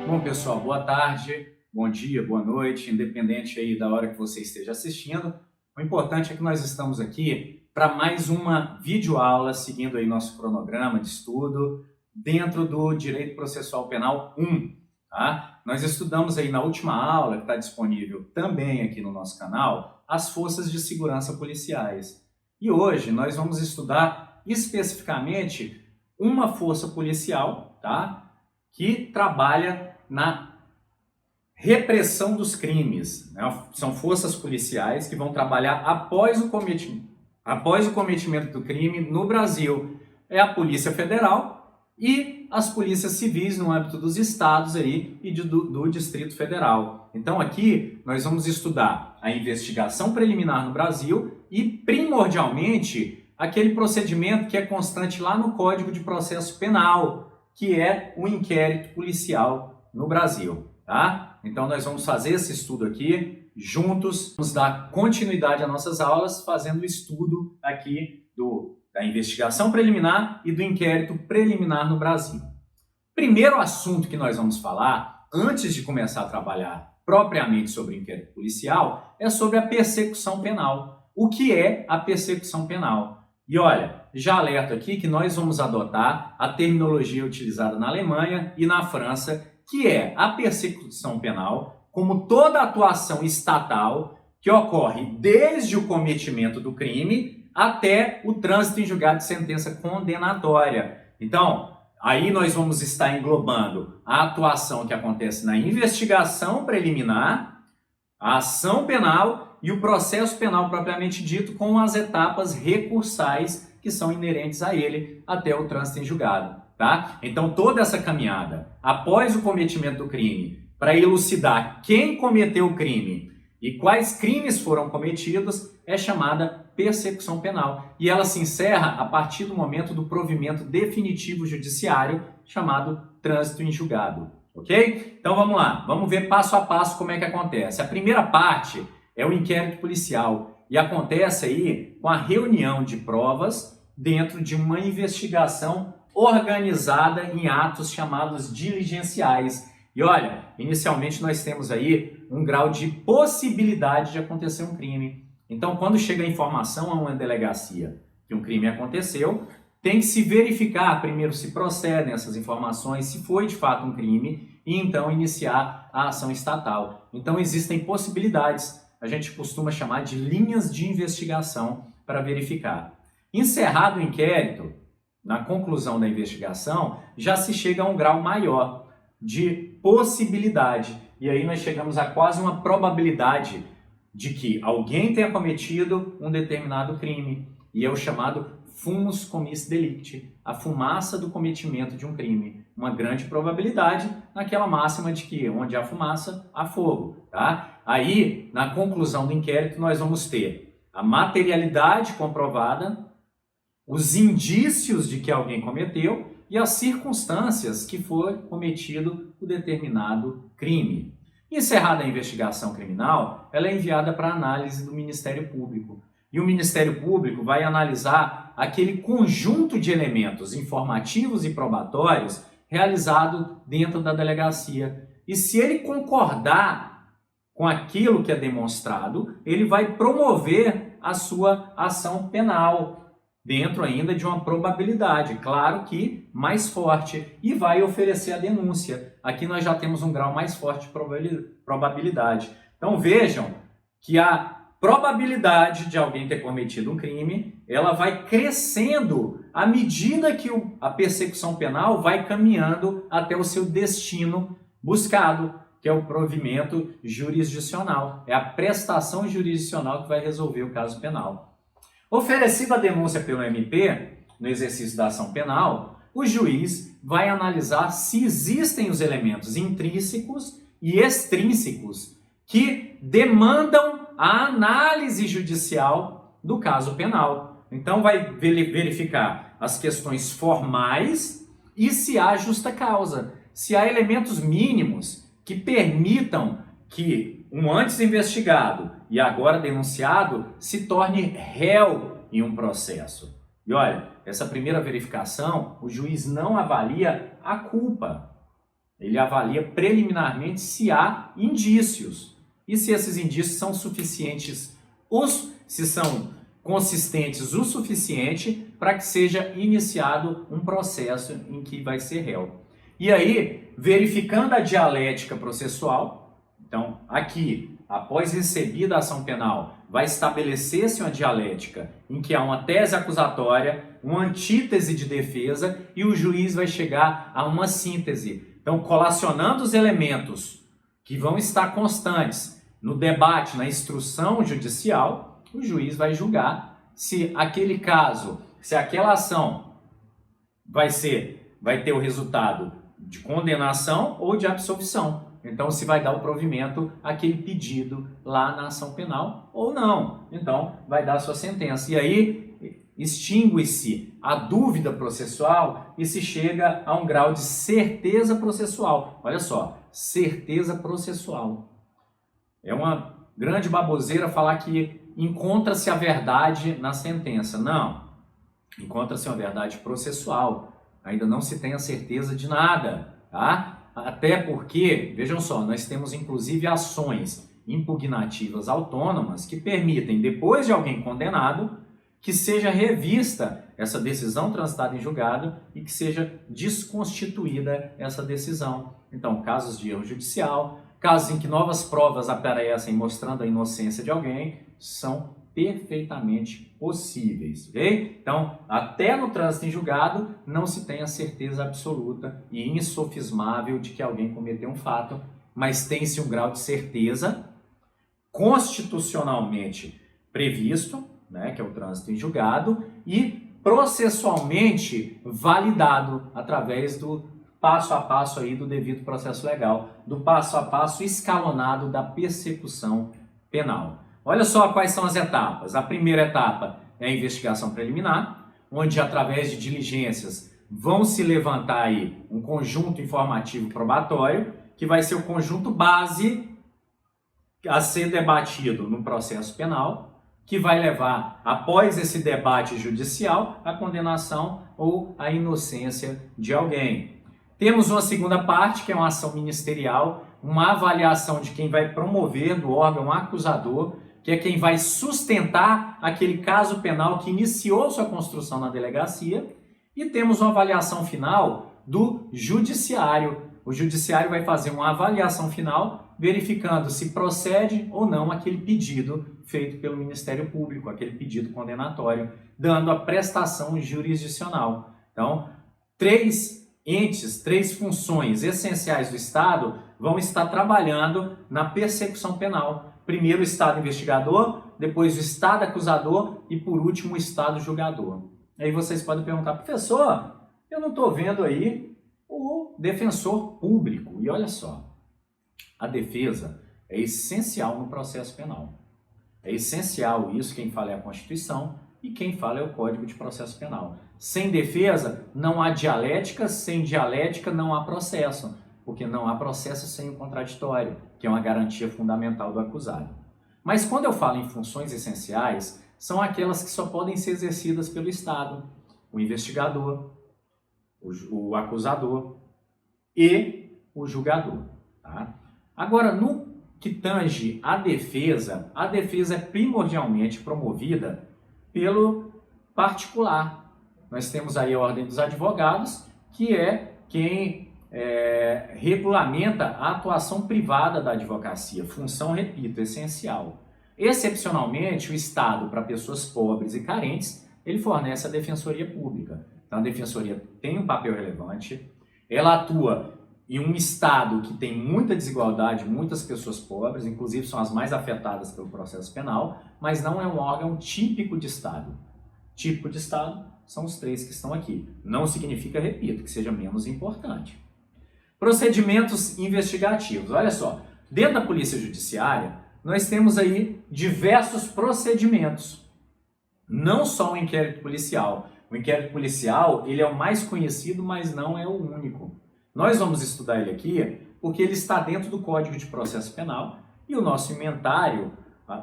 Bom, pessoal, boa tarde, bom dia, boa noite, independente aí da hora que você esteja assistindo. O importante é que nós estamos aqui para mais uma videoaula, seguindo aí nosso cronograma de estudo dentro do Direito Processual Penal 1, tá? Nós estudamos aí na última aula, que está disponível também aqui no nosso canal, as forças de segurança policiais. E hoje nós vamos estudar especificamente uma força policial, tá? Que trabalha na repressão dos crimes, né? São forças policiais que vão trabalhar após o cometimento do crime no Brasil. É a Polícia Federal e as polícias civis no âmbito dos estados aí e do Distrito Federal. Então aqui nós vamos estudar a investigação preliminar no Brasil e primordialmente aquele procedimento que é constante lá no Código de Processo Penal, que é o inquérito policial no Brasil, tá? Então nós vamos fazer esse estudo aqui juntos, vamos dar continuidade às nossas aulas, fazendo o estudo aqui da investigação preliminar e do inquérito preliminar no Brasil. Primeiro assunto que nós vamos falar, antes de começar a trabalhar propriamente sobre o inquérito policial, é sobre a persecução penal. O que é a persecução penal? E olha, já alerto aqui que nós vamos adotar a terminologia utilizada na Alemanha e na França, que é a persecução penal como toda atuação estatal que ocorre desde o cometimento do crime até o trânsito em julgado de sentença condenatória. Então, aí nós vamos estar englobando a atuação que acontece na investigação preliminar, a ação penal e o processo penal propriamente dito, com as etapas recursais que são inerentes a ele até o trânsito em julgado, tá? Então toda essa caminhada após o cometimento do crime para elucidar quem cometeu o crime e quais crimes foram cometidos é chamada persecução penal e ela se encerra a partir do momento do provimento definitivo judiciário chamado trânsito em julgado, ok? Então vamos lá, vamos ver passo a passo como é que acontece. A primeira parte é o inquérito policial e acontece aí com a reunião de provas dentro de uma investigação organizada em atos chamados diligenciais. E olha, inicialmente nós temos aí um grau de possibilidade de acontecer um crime. Então, quando chega a informação a uma delegacia que um crime aconteceu, tem que se verificar primeiro se procedem essas informações, se foi de fato um crime, e então iniciar a ação estatal. Então, existem possibilidades. A gente costuma chamar de linhas de investigação para verificar. Encerrado o inquérito, na conclusão da investigação, já se chega a um grau maior de possibilidade. E aí nós chegamos a quase uma probabilidade de que alguém tenha cometido um determinado crime. E é o chamado fumus commis delicti, a fumaça do cometimento de um crime. Uma grande probabilidade naquela máxima de que onde há fumaça, há fogo, tá? Aí, na conclusão do inquérito, nós vamos ter a materialidade comprovada, os indícios de que alguém cometeu e as circunstâncias que foi cometido o determinado crime. Encerrada a investigação criminal, ela é enviada para análise do Ministério Público. E o Ministério Público vai analisar aquele conjunto de elementos informativos e probatórios realizado dentro da delegacia. E se ele concordar com aquilo que é demonstrado, ele vai promover a sua ação penal, dentro ainda de uma probabilidade, claro que mais forte, e vai oferecer a denúncia. Aqui nós já temos um grau mais forte de probabilidade. Então vejam que a probabilidade de alguém ter cometido um crime, ela vai crescendo à medida que a persecução penal vai caminhando até o seu destino buscado, que é o provimento jurisdicional. É a prestação jurisdicional que vai resolver o caso penal. Oferecida a denúncia pelo MP, no exercício da ação penal, o juiz vai analisar se existem os elementos intrínsecos e extrínsecos que demandam a análise judicial do caso penal. Então vai verificar as questões formais e se há justa causa, se há elementos mínimos que permitam que um antes investigado e agora denunciado se torne réu em um processo. E olha, essa primeira verificação, o juiz não avalia a culpa. Ele avalia preliminarmente se há indícios e se esses indícios são suficientes, se são consistentes o suficiente para que seja iniciado um processo em que vai ser réu. E aí, verificando a dialética processual, então aqui, após recebida a ação penal, vai estabelecer-se uma dialética em que há uma tese acusatória, uma antítese de defesa e o juiz vai chegar a uma síntese. Então, colacionando os elementos que vão estar constantes no debate, na instrução judicial, o juiz vai julgar se aquele caso, se aquela ação vai ter o resultado de condenação ou de absolvição. Então, se vai dar o provimento àquele pedido lá na ação penal ou não. Então, vai dar a sua sentença. E aí, extingue-se a dúvida processual e se chega a um grau de certeza processual. Olha só, certeza processual. É uma grande baboseira falar que encontra-se a verdade na sentença. Não, encontra-se uma verdade processual. Ainda não se tem a certeza de nada, tá? Até porque, vejam só, nós temos inclusive ações impugnativas autônomas que permitem, depois de alguém condenado, que seja revista essa decisão transitada em julgado e que seja desconstituída essa decisão. Então, casos de erro judicial, casos em que novas provas aparecem mostrando a inocência de alguém, são perfeitamente possíveis, ok? Então, até no trânsito em julgado, não se tem a certeza absoluta e insofismável de que alguém cometeu um fato, mas tem-se um grau de certeza constitucionalmente previsto, né, que é o trânsito em julgado, e processualmente validado através do passo a passo aí do devido processo legal, do passo a passo escalonado da persecução penal. Olha só quais são as etapas. A primeira etapa é a investigação preliminar, onde através de diligências vão se levantar aí um conjunto informativo probatório, que vai ser o conjunto base a ser debatido no processo penal, que vai levar, após esse debate judicial, a condenação ou a inocência de alguém. Temos uma segunda parte, que é uma ação ministerial, uma avaliação de quem vai promover do órgão acusador, que é quem vai sustentar aquele caso penal que iniciou sua construção na delegacia, e temos uma avaliação final do judiciário. O judiciário vai fazer uma avaliação final verificando se procede ou não aquele pedido feito pelo Ministério Público, aquele pedido condenatório, dando a prestação jurisdicional. Então, três funções essenciais do Estado vão estar trabalhando na persecução penal. Primeiro o Estado investigador, depois o Estado acusador e, por último, o Estado julgador. Aí vocês podem perguntar, professor, eu não estou vendo aí o defensor público. E olha só, a defesa é essencial no processo penal. É essencial isso, quem fala é a Constituição e quem fala é o Código de Processo Penal. Sem defesa não há dialética, sem dialética não há processo, porque não há processo sem o contraditório, que é uma garantia fundamental do acusado. Mas quando eu falo em funções essenciais, são aquelas que só podem ser exercidas pelo Estado, o investigador, o acusador e o julgador. Tá? Agora, no que tange a defesa é primordialmente promovida pelo particular. Nós temos aí a Ordem dos Advogados, que é quem regulamenta a atuação privada da advocacia, função, repito, essencial. Excepcionalmente, o Estado, para pessoas pobres e carentes, ele fornece a Defensoria Pública. Então, a Defensoria tem um papel relevante, ela atua em um Estado que tem muita desigualdade, muitas pessoas pobres, inclusive são as mais afetadas pelo processo penal, mas não é um órgão típico de Estado. Típico de Estado são os três que estão aqui. Não significa, repito, que seja menos importante. Procedimentos investigativos. Olha só, dentro da Polícia Judiciária, nós temos aí diversos procedimentos. Não só o inquérito policial. O inquérito policial, ele é o mais conhecido, mas não é o único. Nós vamos estudar ele aqui porque ele está dentro do Código de Processo Penal e o nosso inventário,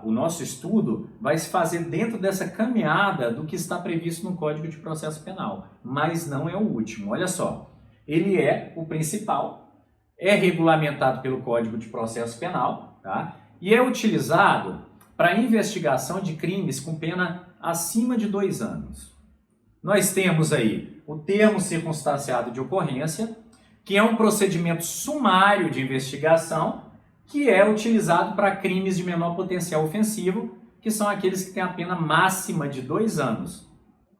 o nosso estudo, vai se fazer dentro dessa caminhada do que está previsto no Código de Processo Penal, mas não é o último. Olha só, ele é o principal, é regulamentado pelo Código de Processo Penal, tá? E é utilizado para investigação de crimes com pena acima de 2 anos. Nós temos aí o termo circunstanciado de ocorrência, que é um procedimento sumário de investigação que é utilizado para crimes de menor potencial ofensivo, que são aqueles que têm a pena máxima de 2 anos,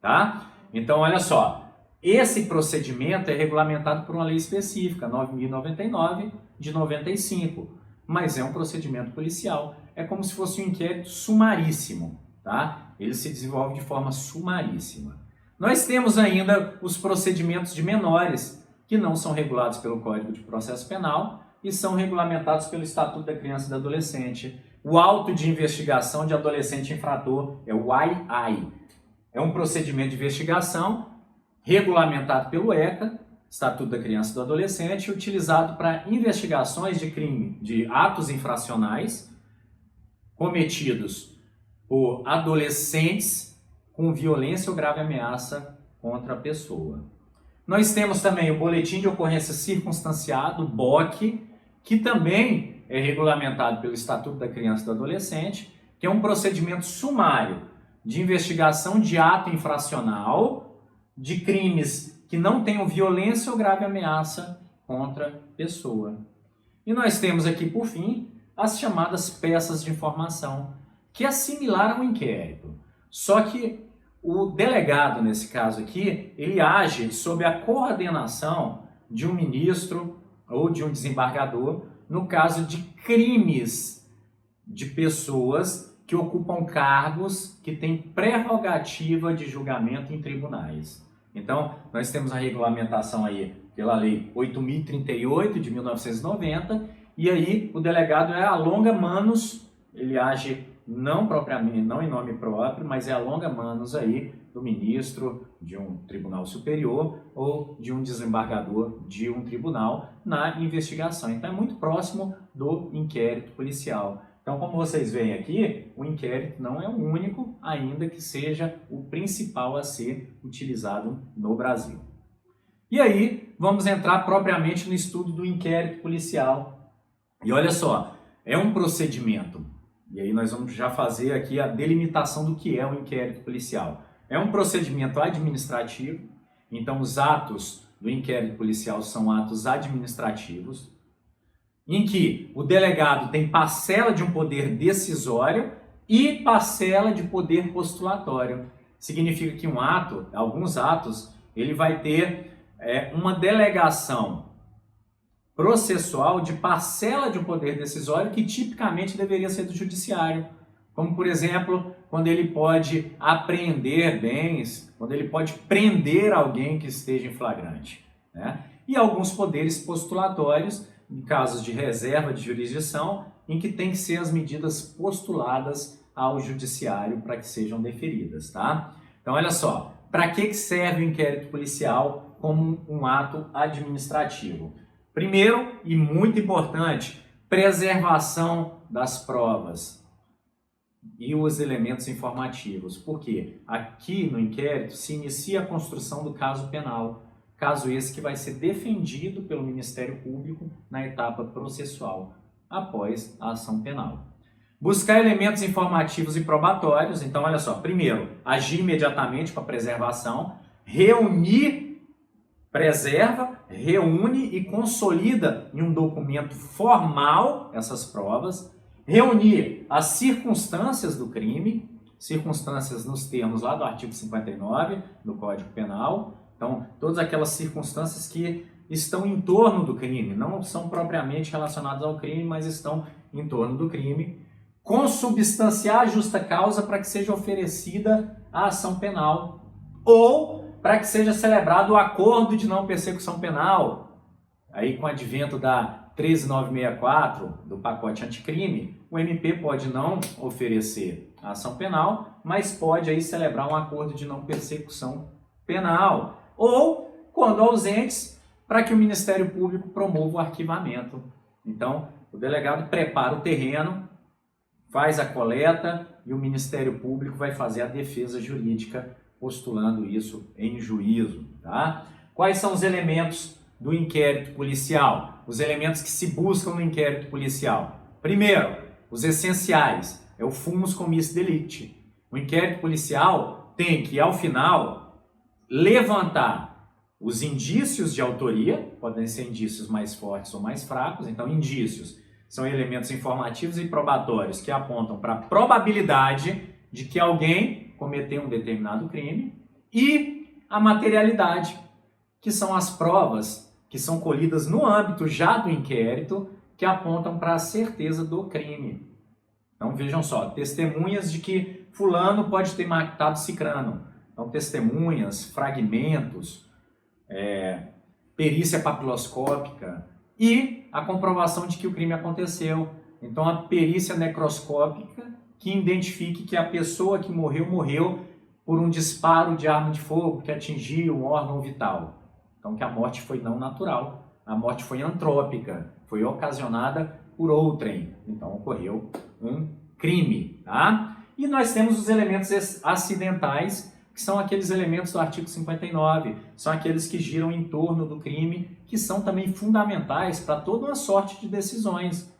tá? Então, olha só, esse procedimento é regulamentado por uma lei específica, 9.099 de 95, mas é um procedimento policial, é como se fosse um inquérito sumaríssimo, tá? Ele se desenvolve de forma sumaríssima. Nós temos ainda os procedimentos de menores, que não são regulados pelo Código de Processo Penal e são regulamentados pelo Estatuto da Criança e do Adolescente. O auto de investigação de adolescente infrator é o AI. É um procedimento de investigação regulamentado pelo ECA, Estatuto da Criança e do Adolescente, utilizado para investigações de crime, de atos infracionais cometidos por adolescentes com violência ou grave ameaça contra a pessoa. Nós temos também o Boletim de Ocorrência Circunstanciado, BOC, que também é regulamentado pelo Estatuto da Criança e do Adolescente, que é um procedimento sumário de investigação de ato infracional, de crimes que não tenham violência ou grave ameaça contra a pessoa. E nós temos aqui, por fim, as chamadas peças de informação, que é similar a um inquérito. Só que o delegado, nesse caso aqui, ele age sob a coordenação de um ministro ou de um desembargador, no caso de crimes de pessoas que ocupam cargos que têm prerrogativa de julgamento em tribunais. Então, nós temos a regulamentação aí pela Lei 8.038 de 1990, e aí o delegado é a longa manus, ele age não propriamente, não em nome próprio, mas é a longa manus aí do ministro de um tribunal superior ou de um desembargador de um tribunal na investigação. Então é muito próximo do inquérito policial. Então, como vocês veem aqui, o inquérito não é o único, ainda que seja o principal a ser utilizado no Brasil. E aí, vamos entrar propriamente no estudo do inquérito policial. E olha só, é um procedimento, e aí nós vamos já fazer aqui a delimitação do que é o inquérito policial. É um procedimento administrativo, então os atos do inquérito policial são atos administrativos, em que o delegado tem parcela de um poder decisório e parcela de poder postulatório. Significa que um ato, alguns atos, ele vai ter uma delegação processual de parcela de um poder decisório que tipicamente deveria ser do judiciário. Como, por exemplo, quando ele pode apreender bens, quando ele pode prender alguém que esteja em flagrante, né? E alguns poderes postulatórios, em casos de reserva de jurisdição, em que tem que ser as medidas postuladas ao judiciário para que sejam deferidas, tá? Então, olha só, para que serve o inquérito policial como um ato administrativo? Primeiro, e muito importante, preservação das provas e os elementos informativos. Por quê? Aqui no inquérito se inicia a construção do caso penal, caso esse que vai ser defendido pelo Ministério Público na etapa processual, após a ação penal. Buscar elementos informativos e probatórios. Então, olha só, primeiro, agir imediatamente com a preservação, reunir, preserva, reúne e consolida em um documento formal essas provas, reunir as circunstâncias do crime, circunstâncias nos termos lá do artigo 59 do Código Penal. Então, todas aquelas circunstâncias que estão em torno do crime, não são propriamente relacionadas ao crime, mas estão em torno do crime. Consubstanciar a justa causa para que seja oferecida a ação penal ou para que seja celebrado o acordo de não persecução penal. Aí, com o advento da 13964, do pacote anticrime, o MP pode não oferecer a ação penal, mas pode aí celebrar um acordo de não persecução penal. Ou, quando ausentes, para que o Ministério Público promova o arquivamento. Então, o delegado prepara o terreno, faz a coleta e o Ministério Público vai fazer a defesa jurídica postulando isso em juízo, tá? Quais são os elementos do inquérito policial, os elementos que se buscam no inquérito policial. Primeiro, os essenciais, é o fumus commissi delicti. O inquérito policial tem que, ao final, levantar os indícios de autoria, podem ser indícios mais fortes ou mais fracos, então indícios são elementos informativos e probatórios que apontam para a probabilidade de que alguém cometeu um determinado crime, e a materialidade, que são as provas que são colhidas no âmbito já do inquérito, que apontam para a certeza do crime. Então vejam só, testemunhas de que fulano pode ter matado cicrano. Então testemunhas, fragmentos, perícia papiloscópica e a comprovação de que o crime aconteceu. Então a perícia necroscópica que identifique que a pessoa que morreu por um disparo de arma de fogo que atingiu um órgão vital. Então que a morte foi não natural, a morte foi antrópica, foi ocasionada por outrem. Então ocorreu um crime, tá? E nós temos os elementos acidentais, que são aqueles elementos do artigo 59, são aqueles que giram em torno do crime, que são também fundamentais para toda uma sorte de decisões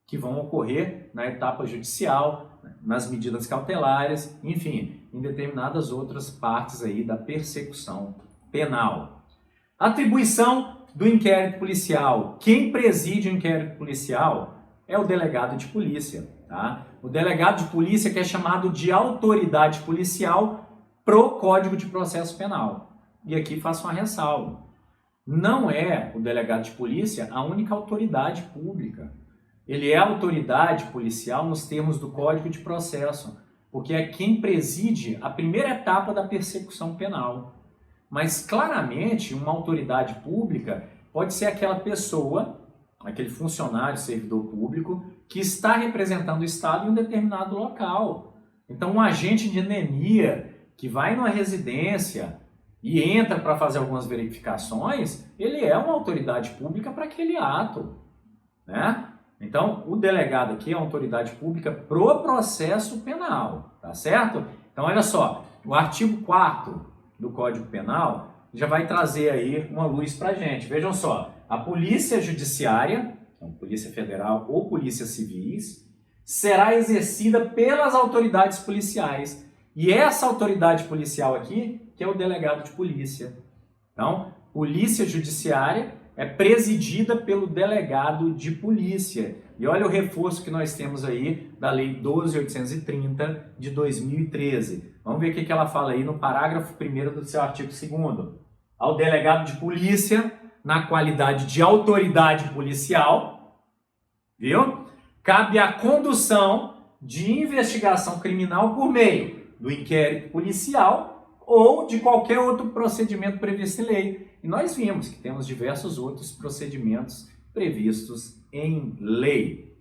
que vão ocorrer na etapa judicial, nas medidas cautelares, enfim, em determinadas outras partes aí da persecução penal. Atribuição do inquérito policial. Quem preside o inquérito policial é o delegado de polícia, tá? O delegado de polícia, que é chamado de autoridade policial pro Código de Processo Penal. E aqui faço uma ressalva. Não é o delegado de polícia a única autoridade pública. Ele é autoridade policial nos termos do Código de Processo, porque é quem preside a primeira etapa da persecução penal. Mas claramente uma autoridade pública pode ser aquela pessoa, aquele funcionário, servidor público, que está representando o Estado em um determinado local. Então um agente de anemia que vai numa residência e entra para fazer algumas verificações, ele é uma autoridade pública para aquele ato, né? Então, o delegado aqui é uma autoridade pública pro processo penal, tá certo? Então, olha só, o artigo 4º do Código Penal já vai trazer aí uma luz pra gente. Vejam só, a polícia judiciária, então, polícia federal ou polícia civis, será exercida pelas autoridades policiais. E essa autoridade policial aqui, que é o delegado de polícia. Então, polícia judiciária é presidida pelo delegado de polícia. E olha o reforço que nós temos aí da Lei 12.830 de 2013. Vamos ver o que ela fala aí no parágrafo 1º do seu artigo 2º. Ao delegado de polícia, na qualidade de autoridade policial, viu? Cabe a condução de investigação criminal por meio do inquérito policial ou de qualquer outro procedimento previsto em lei. E nós vimos que temos diversos outros procedimentos previstos em lei.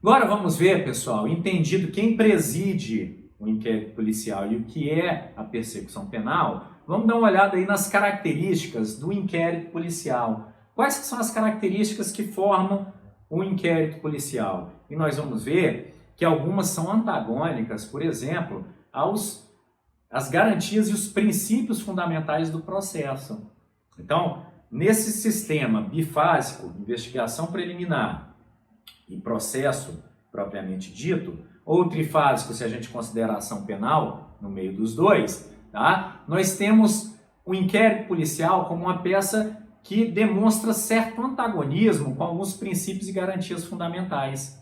Agora vamos ver, pessoal, entendido quem preside o inquérito policial e o que é a persecução penal, vamos dar uma olhada aí nas características do inquérito policial. Quais são as características que formam o inquérito policial? E nós vamos ver que algumas são antagônicas, por exemplo, às garantias e os princípios fundamentais do processo. Então, nesse sistema bifásico, investigação preliminar e processo propriamente dito, ou trifásico, se a gente considera a ação penal no meio dos dois, tá? Nós temos o inquérito policial como uma peça que demonstra certo antagonismo com alguns princípios e garantias fundamentais,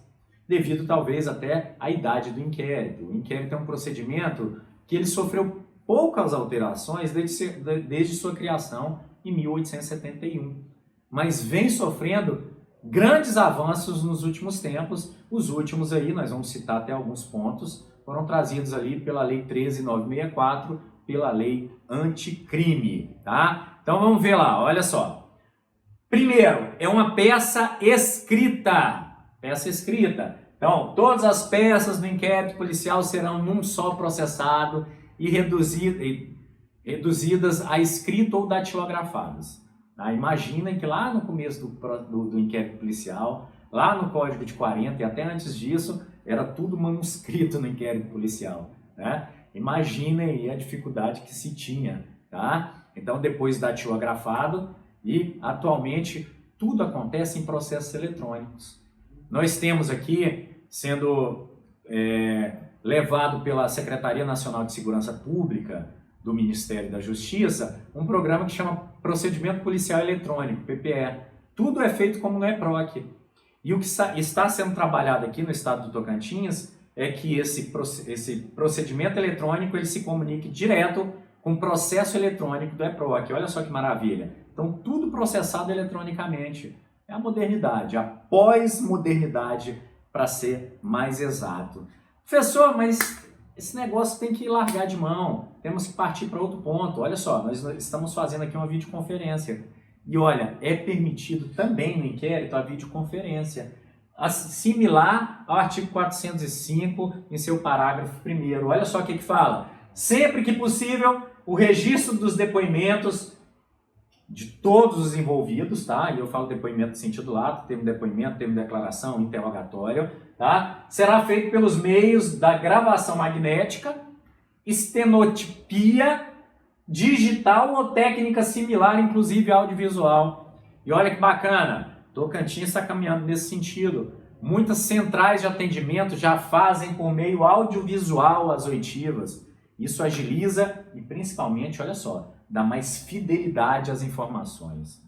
devido talvez até à idade do inquérito. O inquérito é um procedimento que ele sofreu poucas alterações desde sua criação em 1871, mas vem sofrendo grandes avanços nos últimos tempos. Os últimos aí, nós vamos citar até alguns pontos, foram trazidos ali pela Lei 13.964, pela Lei Anticrime, tá? Então vamos ver lá, olha só. Primeiro, é uma peça escrita. Peça escrita. Então, todas as peças do inquérito policial serão num só processado e reduzidas a escrito ou datilografadas. Tá? Imaginem que lá no começo do inquérito policial, lá no Código de 40 e até antes disso, era tudo manuscrito no inquérito policial. Né? Imaginem aí a dificuldade que se tinha. Tá? Então, depois datilografado E, atualmente, tudo acontece em processos eletrônicos. Nós temos aqui, sendo levado pela Secretaria Nacional de Segurança Pública do Ministério da Justiça, um programa que chama Procedimento Policial Eletrônico, PPE. Tudo é feito como no EPROC. E o que está sendo trabalhado aqui no estado do Tocantins é que esse procedimento eletrônico ele se comunique direto com o processo eletrônico do EPROC. Olha só que maravilha. Então, tudo processado eletronicamente. É a modernidade, a pós-modernidade, para ser mais exato. Professor, mas esse negócio tem que largar de mão, temos que partir para outro ponto. Olha só, nós estamos fazendo aqui uma videoconferência. E olha, é permitido também no inquérito a videoconferência, similar ao artigo 405, em seu parágrafo 1º. Olha só o que fala. Sempre que possível, o registro dos depoimentos de todos os envolvidos, tá? E eu falo depoimento no sentido lato, termo depoimento, termo declaração, interrogatório, tá? Será feito pelos meios da gravação magnética, estenotipia, digital ou técnica similar, inclusive audiovisual. E olha que bacana, Tocantins está caminhando nesse sentido. Muitas centrais de atendimento já fazem por meio audiovisual as oitivas. Isso agiliza e principalmente, olha só, dá mais fidelidade às informações.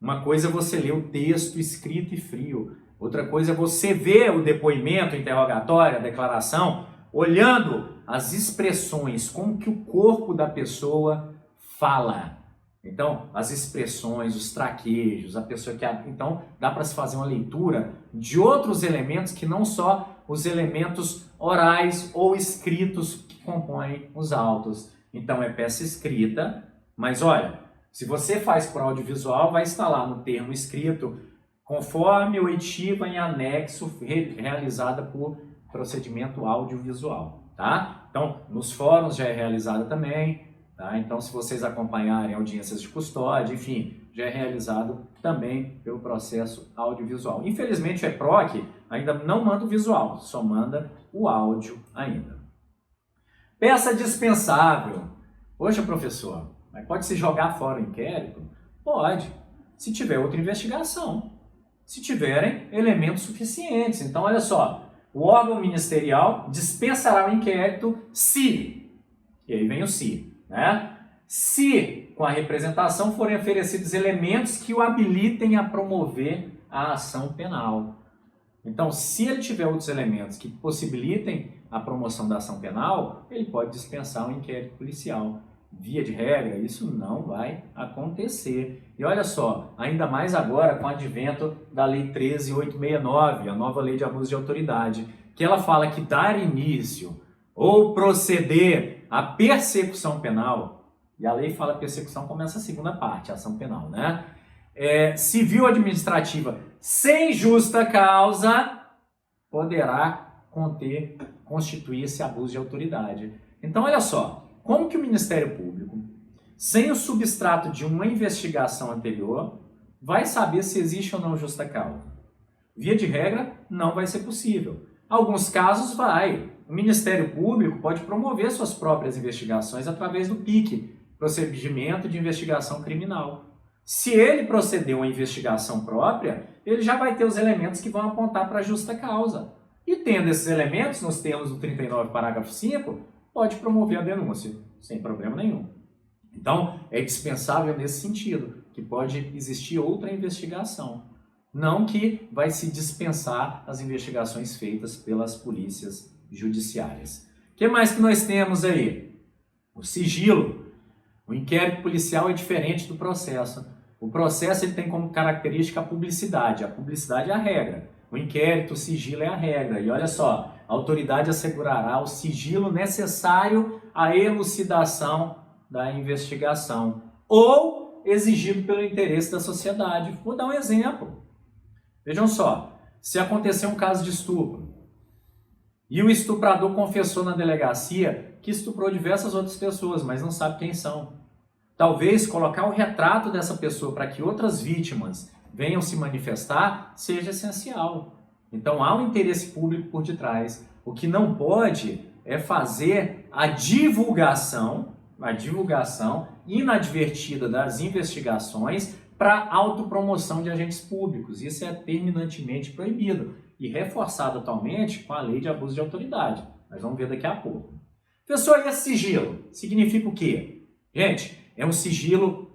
Uma coisa é você ler o texto escrito e frio. Outra coisa é você ver o depoimento, o interrogatório, a declaração, olhando as expressões, como que o corpo da pessoa fala. Então, as expressões, os traquejos, a pessoa que... Então, dá para se fazer uma leitura de outros elementos que não só os elementos orais ou escritos que compõem os autos. Então, é peça escrita, mas olha, se você faz por audiovisual, vai estar lá no termo escrito, conforme oitiva em anexo realizada por procedimento audiovisual, tá? Então, nos fóruns já é realizada também, tá? Então, se vocês acompanharem audiências de custódia, enfim, já é realizado também pelo processo audiovisual. Infelizmente, o EPROC ainda não manda o visual, só manda o áudio ainda. Peça dispensável. Poxa, professor, mas pode se jogar fora o inquérito? Pode, se tiver outra investigação, se tiverem elementos suficientes. Então, olha só, o órgão ministerial dispensará o inquérito se, e aí vem o se, né? Se, com a representação, forem oferecidos elementos que o habilitem a promover a ação penal. Então, se ele tiver outros elementos que possibilitem a promoção da ação penal, ele pode dispensar um inquérito policial. Via de regra, isso não vai acontecer. E olha só, ainda mais agora com o advento da Lei 13.869, a nova Lei de Abuso de Autoridade, que ela fala que dar início ou proceder à persecução penal, e a lei fala persecução começa a segunda parte, a ação penal, né? Civil administrativa sem justa causa, poderá constituir-se abuso de autoridade. Então, olha só, como que o Ministério Público, sem o substrato de uma investigação anterior, vai saber se existe ou não justa causa? Via de regra, não vai ser possível. Alguns casos vai. O Ministério Público pode promover suas próprias investigações através do PIC, Procedimento de Investigação Criminal. Se ele proceder uma investigação própria, ele já vai ter os elementos que vão apontar para a justa causa. E tendo esses elementos, nos termos do 39, parágrafo 5, pode promover a denúncia, sem problema nenhum. Então, é dispensável nesse sentido, que pode existir outra investigação. Não que vai se dispensar as investigações feitas pelas polícias judiciárias. O que mais que nós temos aí? O sigilo. O inquérito policial é diferente do processo. O processo ele tem como característica a publicidade. A publicidade é a regra. O inquérito, o sigilo é a regra. E olha só, a autoridade assegurará o sigilo necessário à elucidação da investigação ou exigido pelo interesse da sociedade. Vou dar um exemplo. Vejam só, se acontecer um caso de estupro e o estuprador confessou na delegacia que estuprou diversas outras pessoas, mas não sabe quem são. Talvez colocar o retrato dessa pessoa para que outras vítimas venham se manifestar seja essencial. Então há um interesse público por detrás. O que não pode é fazer a divulgação inadvertida das investigações para autopromoção de agentes públicos. Isso é terminantemente proibido e reforçado atualmente com a lei de abuso de autoridade. Nós vamos ver daqui a pouco. Professor, e esse sigilo? Significa o quê? Gente, é um sigilo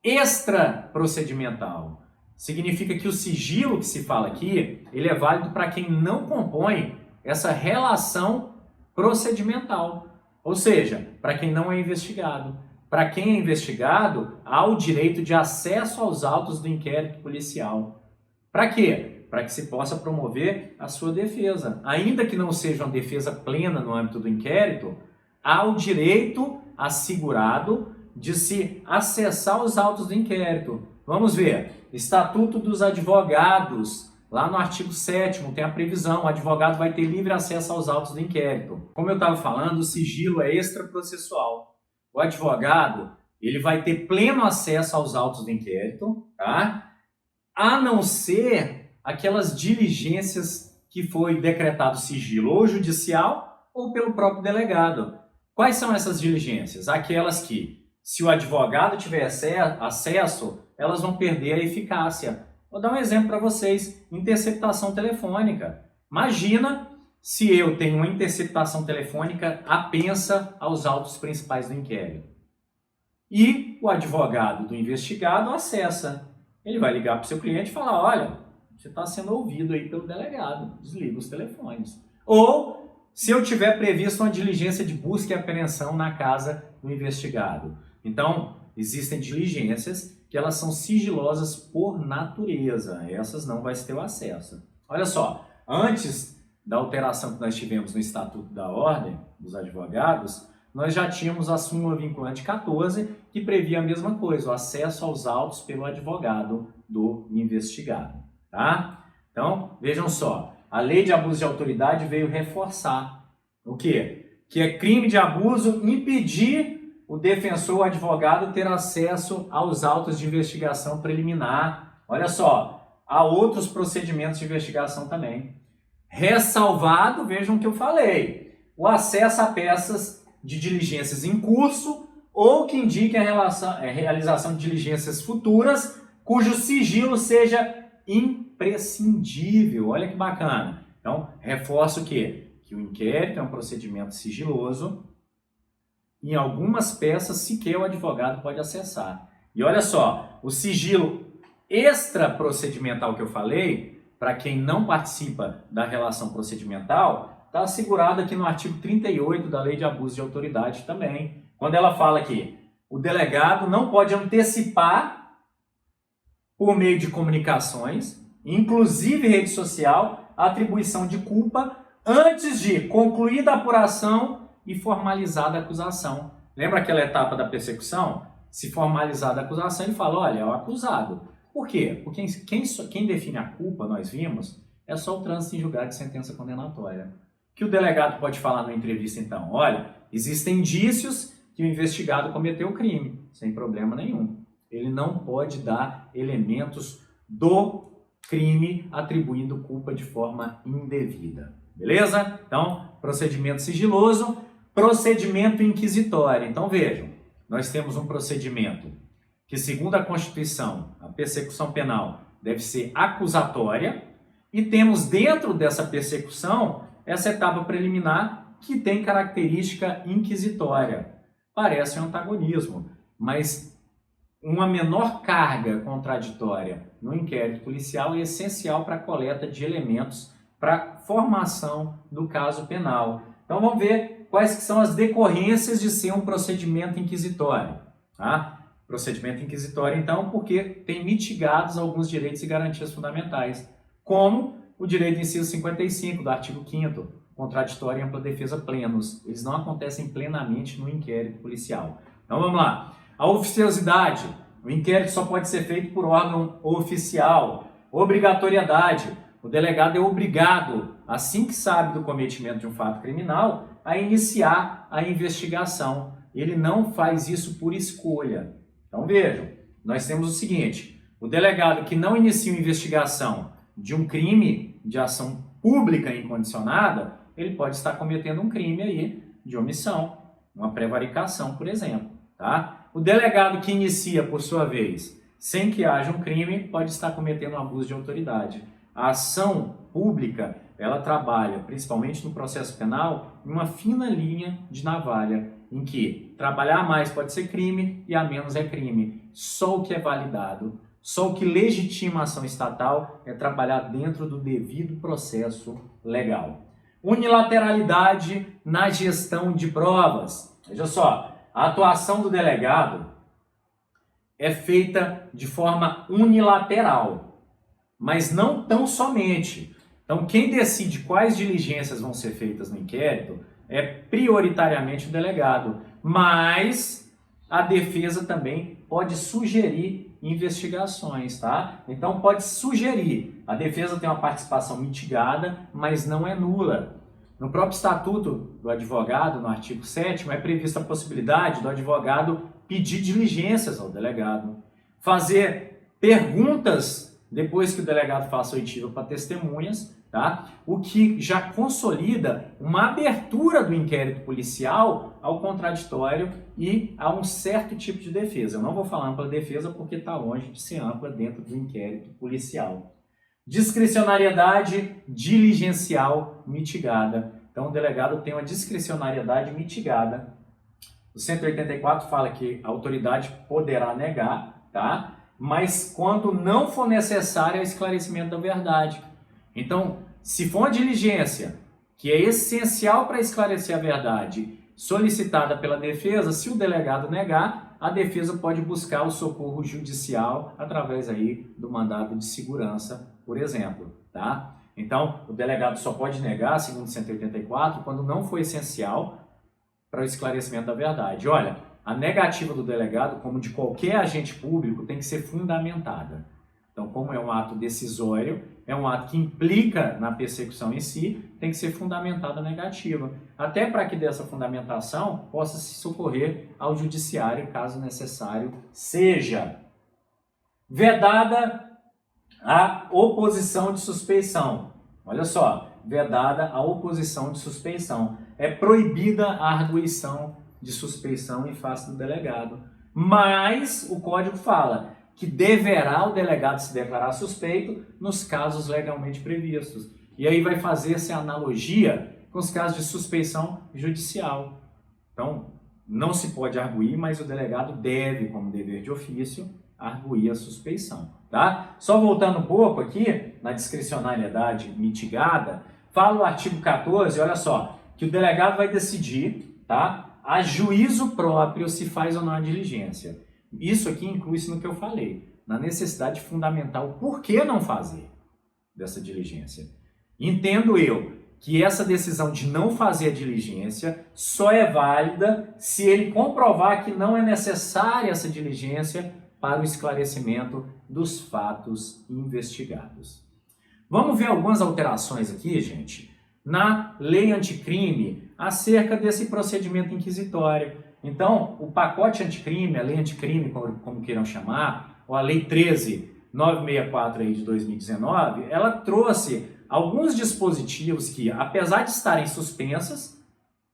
extraprocedimental. Significa que o sigilo que se fala aqui, ele é válido para quem não compõe essa relação procedimental. Ou seja, para quem não é investigado. Para quem é investigado, há o direito de acesso aos autos do inquérito policial. Para quê? Para que se possa promover a sua defesa. Ainda que não seja uma defesa plena no âmbito do inquérito, há o direito assegurado de se acessar os autos do inquérito. Vamos ver. Estatuto dos Advogados. Lá no artigo 7º tem a previsão, o advogado vai ter livre acesso aos autos do inquérito. Como eu estava falando, o sigilo é extraprocessual. O advogado, ele vai ter pleno acesso aos autos do inquérito, tá? A não ser aquelas diligências que foi decretado sigilo ou judicial ou pelo próprio delegado. Quais são essas diligências? Aquelas que, se o advogado tiver acesso, elas vão perder a eficácia. Vou dar um exemplo para vocês, interceptação telefônica. Imagina se eu tenho uma interceptação telefônica apensa aos autos principais do inquérito. E o advogado do investigado acessa. Ele vai ligar para o seu cliente e falar, olha, você está sendo ouvido aí pelo delegado, desliga os telefones. Ou se eu tiver previsto uma diligência de busca e apreensão na casa do investigado. Então, existem diligências que elas são sigilosas por natureza. Essas não vai ter o acesso. Olha só, antes da alteração que nós tivemos no Estatuto da Ordem dos Advogados, nós já tínhamos a súmula vinculante 14, que previa a mesma coisa, o acesso aos autos pelo advogado do investigado. Tá? Então, vejam só, a lei de abuso de autoridade veio reforçar o quê? Que é crime de abuso impedir o defensor ou advogado ter acesso aos autos de investigação preliminar. Olha só, há outros procedimentos de investigação também. Ressalvado, vejam o que eu falei, o acesso a peças de diligências em curso ou que indiquem a realização de diligências futuras cujo sigilo seja imprescindível. Olha que bacana. Então, reforço o quê? Que o inquérito é um procedimento sigiloso. Em algumas peças, sequer o advogado pode acessar. E olha só, o sigilo extraprocedimental que eu falei, para quem não participa da relação procedimental, está assegurado aqui no artigo 38 da Lei de Abuso de Autoridade também. Quando ela fala que o delegado não pode antecipar, por meio de comunicações, inclusive rede social, a atribuição de culpa antes de concluída a apuração e formalizada a acusação. Lembra aquela etapa da persecução? Se formalizada a acusação, ele fala, olha, é o acusado. Por quê? Porque quem define a culpa, nós vimos, é só o trânsito em julgado de sentença condenatória. Que o delegado pode falar numa entrevista, então, olha, existem indícios que o investigado cometeu o crime, sem problema nenhum. Ele não pode dar elementos do crime atribuindo culpa de forma indevida. Beleza? Então, procedimento sigiloso, procedimento inquisitório. Então, vejam, nós temos um procedimento que, segundo a Constituição, a persecução penal deve ser acusatória e temos dentro dessa persecução essa etapa preliminar que tem característica inquisitória. Parece um antagonismo, mas uma menor carga contraditória no inquérito policial é essencial para a coleta de elementos para formação do caso penal. Então vamos ver quais que são as decorrências de ser um procedimento inquisitório. Tá? Procedimento inquisitório, então, porque tem mitigados alguns direitos e garantias fundamentais, como o direito do inciso 55 do artigo 5º, contraditório e ampla defesa plenos. Eles não acontecem plenamente no inquérito policial. Então vamos lá. A oficiosidade. O inquérito só pode ser feito por órgão oficial. Obrigatoriedade. O delegado é obrigado, assim que sabe do cometimento de um fato criminal, a iniciar a investigação. Ele não faz isso por escolha. Então vejam, nós temos o seguinte, o delegado que não inicia uma investigação de um crime de ação pública incondicionada, ele pode estar cometendo um crime aí de omissão, uma prevaricação, por exemplo. Tá? O delegado que inicia, por sua vez, sem que haja um crime, pode estar cometendo um abuso de autoridade. A ação pública, ela trabalha, principalmente no processo penal, em uma fina linha de navalha, em que trabalhar a mais pode ser crime e a menos é crime. Só o que é validado, só o que legitima a ação estatal é trabalhar dentro do devido processo legal. Unilateralidade na gestão de provas. Veja só, a atuação do delegado é feita de forma unilateral, mas não tão somente. Então, quem decide quais diligências vão ser feitas no inquérito é prioritariamente o delegado, mas a defesa também pode sugerir investigações, tá? Então, pode sugerir. A defesa tem uma participação mitigada, mas não é nula. No próprio Estatuto do Advogado, no artigo 7º, é prevista a possibilidade do advogado pedir diligências ao delegado, fazer perguntas depois que o delegado faça oitiva para testemunhas, tá? O que já consolida uma abertura do inquérito policial ao contraditório e a um certo tipo de defesa. Eu não vou falar ampla defesa porque está longe de ser ampla dentro do inquérito policial. Discricionariedade diligencial mitigada. Então, o delegado tem uma discricionariedade mitigada. O 184 fala que a autoridade poderá negar, tá? Mas quando não for necessário o esclarecimento da verdade. Então, se for uma diligência que é essencial para esclarecer a verdade, solicitada pela defesa, se o delegado negar, a defesa pode buscar o socorro judicial através aí do mandado de segurança, por exemplo, tá? Então, o delegado só pode negar, segundo 184, quando não for essencial para o esclarecimento da verdade. Olha, a negativa do delegado, como de qualquer agente público, tem que ser fundamentada. Então, como é um ato decisório, é um ato que implica na persecução em si, tem que ser fundamentada a negativa. Até para que dessa fundamentação possa se socorrer ao judiciário, caso necessário seja. Vedada a oposição de suspeição. Olha só, vedada a oposição de suspeição. É proibida a arguição de suspeição em face do delegado. Mas o código fala que deverá o delegado se declarar suspeito nos casos legalmente previstos. E aí vai fazer-se a analogia com os casos de suspeição judicial. Então, não se pode arguir, mas o delegado deve, como dever de ofício, arguir a suspeição. Tá? Só voltando um pouco aqui, na discricionariedade mitigada, fala o artigo 14, olha só, que o delegado vai decidir, tá, a juízo próprio se faz ou não a diligência. Isso aqui inclui-se no que eu falei, na necessidade fundamental por que não fazer dessa diligência. Entendo eu que essa decisão de não fazer a diligência só é válida se ele comprovar que não é necessária essa diligência para o esclarecimento dos fatos investigados. Vamos ver algumas alterações aqui, gente, na lei anticrime acerca desse procedimento inquisitório. Então, o pacote anticrime, a lei anticrime, como queiram chamar, ou a lei 13.964 aí de 2019, ela trouxe alguns dispositivos que, apesar de estarem suspensas,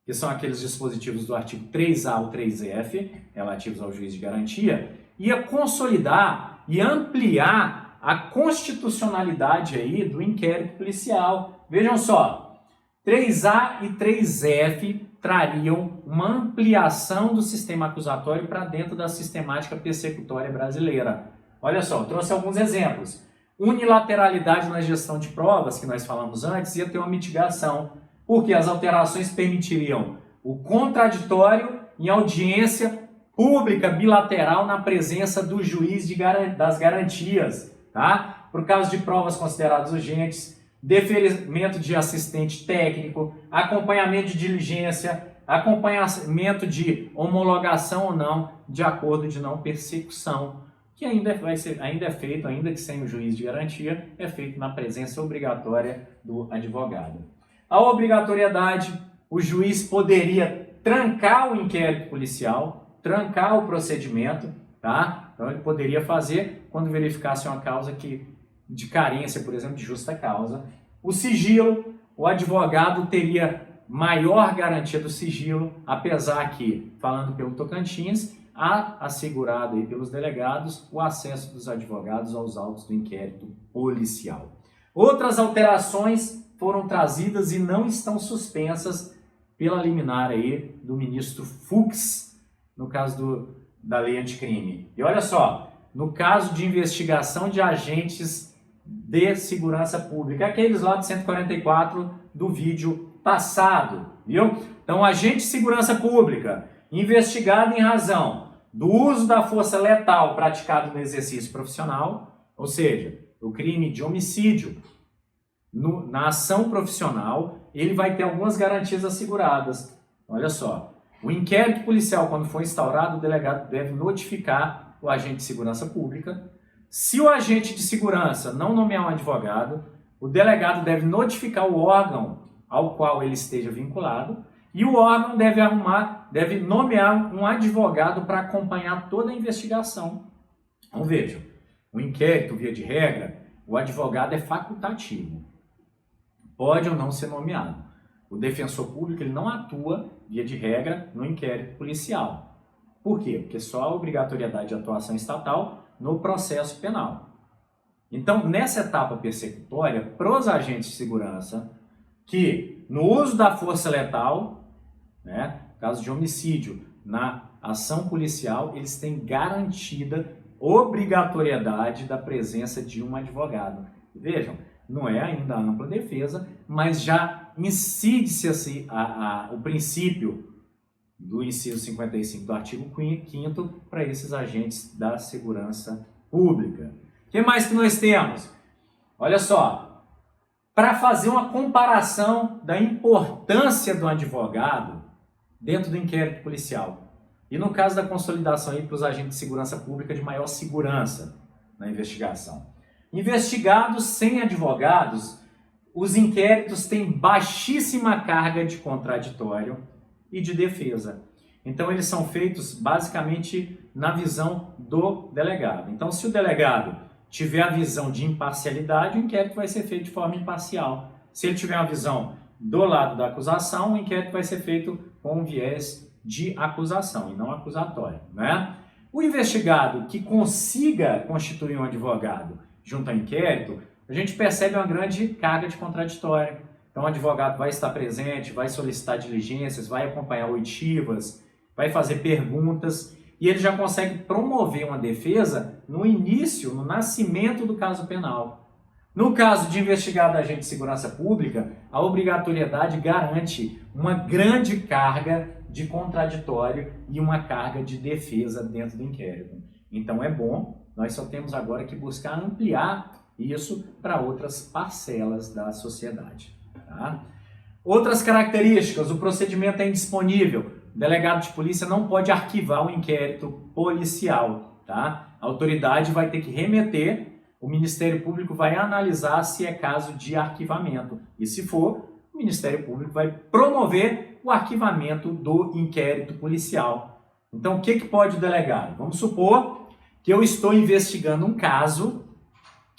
que são aqueles dispositivos do artigo 3A ao 3F, relativos ao juiz de garantia, ia consolidar e ampliar a constitucionalidade aí do inquérito policial. Vejam só, 3A e 3F trariam uma ampliação do sistema acusatório para dentro da sistemática persecutória brasileira. Olha só, eu trouxe alguns exemplos. Unilateralidade na gestão de provas, que nós falamos antes, ia ter uma mitigação, porque as alterações permitiriam o contraditório em audiência pública bilateral na presença do juiz das garantias, tá? Por causa de provas consideradas urgentes, deferimento de assistente técnico, acompanhamento de diligência, acompanhamento de homologação ou não de acordo de não persecução, que ainda é feito, ainda que sem o juiz de garantia, é feito na presença obrigatória do advogado. A obrigatoriedade, o juiz poderia trancar o inquérito policial, trancar o procedimento, tá? Então ele poderia fazer quando verificasse uma causa de carência, por exemplo, de justa causa. O sigilo, o advogado teria maior garantia do sigilo, apesar que, falando pelo Tocantins, assegurado aí pelos delegados o acesso dos advogados aos autos do inquérito policial. Outras alterações foram trazidas e não estão suspensas pela liminar aí do ministro Fux, no caso da lei anticrime. E olha só, no caso de investigação de agentes de segurança pública, aqueles lá do 144 do vídeo passado, viu? Então, agente de segurança pública, investigado em razão do uso da força letal praticado no exercício profissional, ou seja, o crime de homicídio na ação profissional, ele vai ter algumas garantias asseguradas. Olha só, o inquérito policial, quando for instaurado, o delegado deve notificar o agente de segurança pública. Se o agente de segurança não nomear um advogado, o delegado deve notificar o órgão ao qual ele esteja vinculado e o órgão deve nomear um advogado para acompanhar toda a investigação. Então vejam, o inquérito, via de regra, o advogado é facultativo. Pode ou não ser nomeado. O defensor público ele não atua, via de regra, no inquérito policial. Por quê? Porque só há obrigatoriedade de atuação estatal no processo penal. Então, nessa etapa persecutória, para os agentes de segurança, que no uso da força letal, caso de homicídio, na ação policial, eles têm garantida obrigatoriedade da presença de um advogado. Vejam, não é ainda a ampla defesa, mas já incide-se o princípio do inciso 55 do artigo 5º para esses agentes da segurança pública. O que mais que nós temos? Olha só, para fazer uma comparação da importância do advogado dentro do inquérito policial e no caso da consolidação aí para os agentes de segurança pública de maior segurança na investigação. Investigados sem advogados, os inquéritos têm baixíssima carga de contraditório e de defesa. Então, eles são feitos basicamente na visão do delegado. Então, se o delegado tiver a visão de imparcialidade, o inquérito vai ser feito de forma imparcial. Se ele tiver a visão do lado da acusação, o inquérito vai ser feito com um viés de acusação e não acusatório, né? O investigado que consiga constituir um advogado junto ao inquérito, a gente percebe uma grande carga de contraditório. Então, o advogado vai estar presente, vai solicitar diligências, vai acompanhar oitivas, vai fazer perguntas e ele já consegue promover uma defesa no início, no nascimento do caso penal. No caso de investigado agente de segurança pública, a obrigatoriedade garante uma grande carga de contraditório e uma carga de defesa dentro do inquérito. Então é bom, nós só temos agora que buscar ampliar isso para outras parcelas da sociedade. Tá? Outras características, o procedimento é indisponível. O delegado de polícia não pode arquivar o inquérito policial. Tá? A autoridade vai ter que remeter, o Ministério Público vai analisar se é caso de arquivamento. E se for, o Ministério Público vai promover o arquivamento do inquérito policial. Então, o que pode o delegado? Vamos supor que eu estou investigando um caso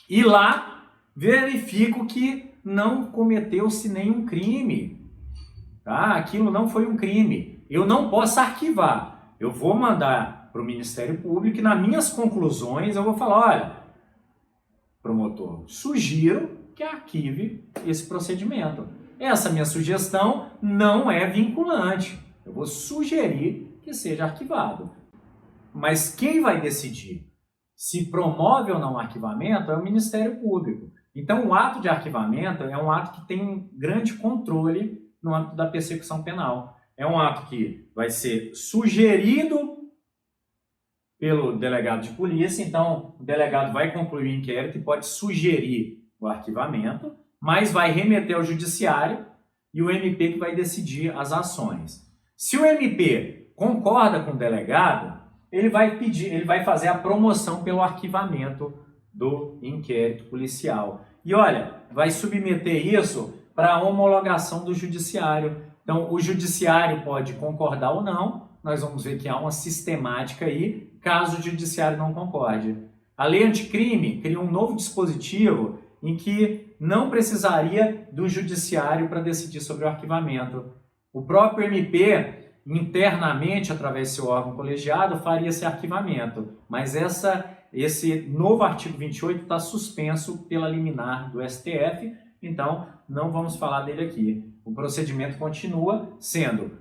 e lá verifico que não cometeu-se nenhum crime. Tá? Aquilo não foi um crime. Eu não posso arquivar. Eu vou mandar para o Ministério Público e nas minhas conclusões eu vou falar, olha, promotor, sugiro que arquive esse procedimento. Essa minha sugestão não é vinculante. Eu vou sugerir que seja arquivado. Mas quem vai decidir se promove ou não o arquivamento é o Ministério Público. Então, o ato de arquivamento é um ato que tem um grande controle no âmbito da persecução penal. É um ato que vai ser sugerido pelo delegado de polícia, então o delegado vai concluir o inquérito e pode sugerir o arquivamento, mas vai remeter ao judiciário e o MP que vai decidir as ações. Se o MP concorda com o delegado, ele vai fazer a promoção pelo arquivamento do inquérito policial. E olha, vai submeter isso para a homologação do judiciário. Então, o judiciário pode concordar ou não, nós vamos ver que há uma sistemática aí, caso o judiciário não concorde. A lei anticrime cria um novo dispositivo em que não precisaria do judiciário para decidir sobre o arquivamento. O próprio MP, internamente, através do seu órgão colegiado, faria esse arquivamento. Mas esse novo artigo 28 está suspenso pela liminar do STF, então não vamos falar dele aqui. O procedimento continua sendo: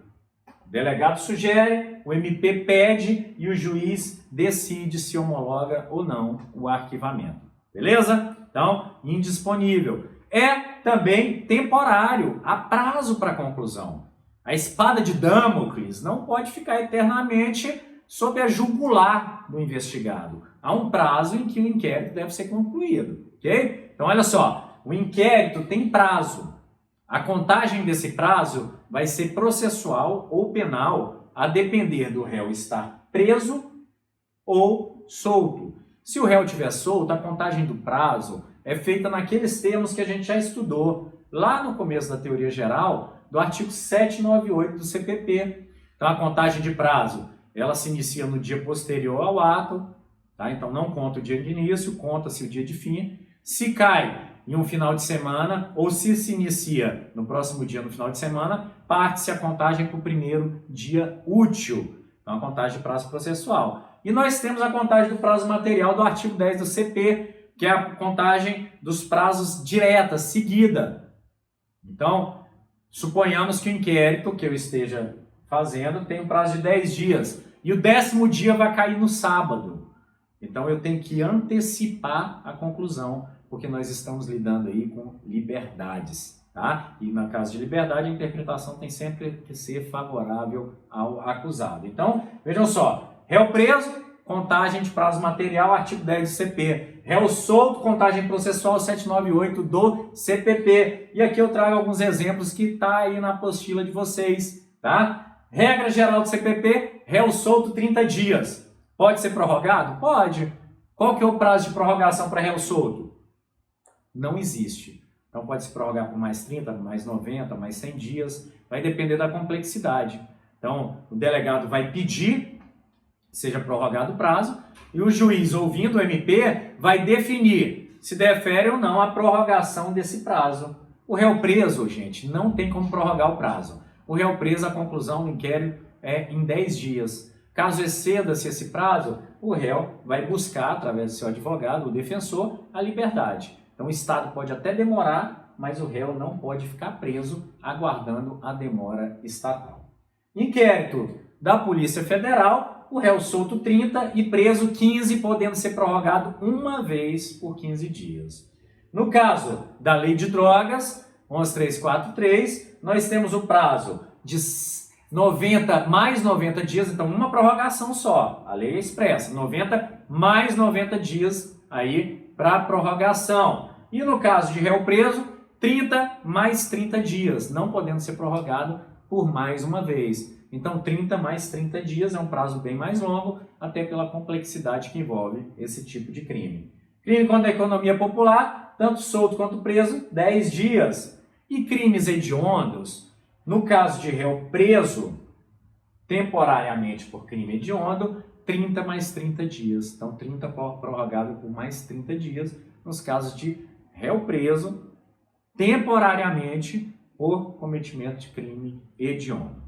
o delegado sugere, o MP pede e o juiz decide se homologa ou não o arquivamento. Beleza? Então, indisponível. É também temporário, há prazo para conclusão. A espada de Damocles não pode ficar eternamente sob a jugular do investigado. Há um prazo em que o inquérito deve ser concluído, ok? Então, olha só, o inquérito tem prazo. A contagem desse prazo vai ser processual ou penal, a depender do réu estar preso ou solto. Se o réu estiver solto, a contagem do prazo é feita naqueles termos que a gente já estudou lá no começo da teoria geral do artigo 798 do CPP. Então, a contagem de prazo, ela se inicia no dia posterior ao ato, tá? Então não conta o dia de início, conta-se o dia de fim. Se cai em um final de semana, ou se inicia no próximo dia, no final de semana, parte-se a contagem para o primeiro dia útil. Então, a contagem de prazo processual. E nós temos a contagem do prazo material do artigo 10 do CP, que é a contagem dos prazos direta, seguida. Então, suponhamos que o inquérito que eu esteja fazendo tem um prazo de 10 dias, e o 10º dia vai cair no sábado. Então, eu tenho que antecipar a conclusão, porque nós estamos lidando aí com liberdades, tá? E no caso de liberdade, a interpretação tem sempre que ser favorável ao acusado. Então, vejam só, réu preso, contagem de prazo material, artigo 10 do CP. Réu solto, contagem processual 798 do CPP. E aqui eu trago alguns exemplos que está aí na apostila de vocês, tá? Regra geral do CPP, réu solto 30 dias. Pode ser prorrogado? Pode. Qual que é o prazo de prorrogação para réu solto? Não existe. Então pode se prorrogar por mais 30, mais 90, mais 100 dias, vai depender da complexidade. Então o delegado vai pedir que seja prorrogado o prazo e o juiz, ouvindo o MP, vai definir se defere ou não a prorrogação desse prazo. O réu preso, gente, não tem como prorrogar o prazo. O réu preso, a conclusão do inquérito é em 10 dias. Caso exceda-se esse prazo, o réu vai buscar, através do seu advogado, o defensor, a liberdade. Então, o Estado pode até demorar, mas o réu não pode ficar preso aguardando a demora estatal. Inquérito da Polícia Federal, o réu solto 30 e preso 15, podendo ser prorrogado uma vez por 15 dias. No caso da Lei de Drogas, 11343, nós temos o prazo de 90 mais 90 dias, então uma prorrogação só. A lei é expressa, 90 mais 90 dias aí para prorrogação. E no caso de réu preso, 30 mais 30 dias, não podendo ser prorrogado por mais uma vez. Então, 30 mais 30 dias é um prazo bem mais longo, até pela complexidade que envolve esse tipo de crime. Crime contra a economia popular, tanto solto quanto preso, 10 dias. E crimes hediondos, no caso de réu preso, temporariamente por crime hediondo, 30 mais 30 dias. Então, 30 prorrogável por mais 30 dias, nos casos de réu preso, temporariamente por cometimento de crime hediondo.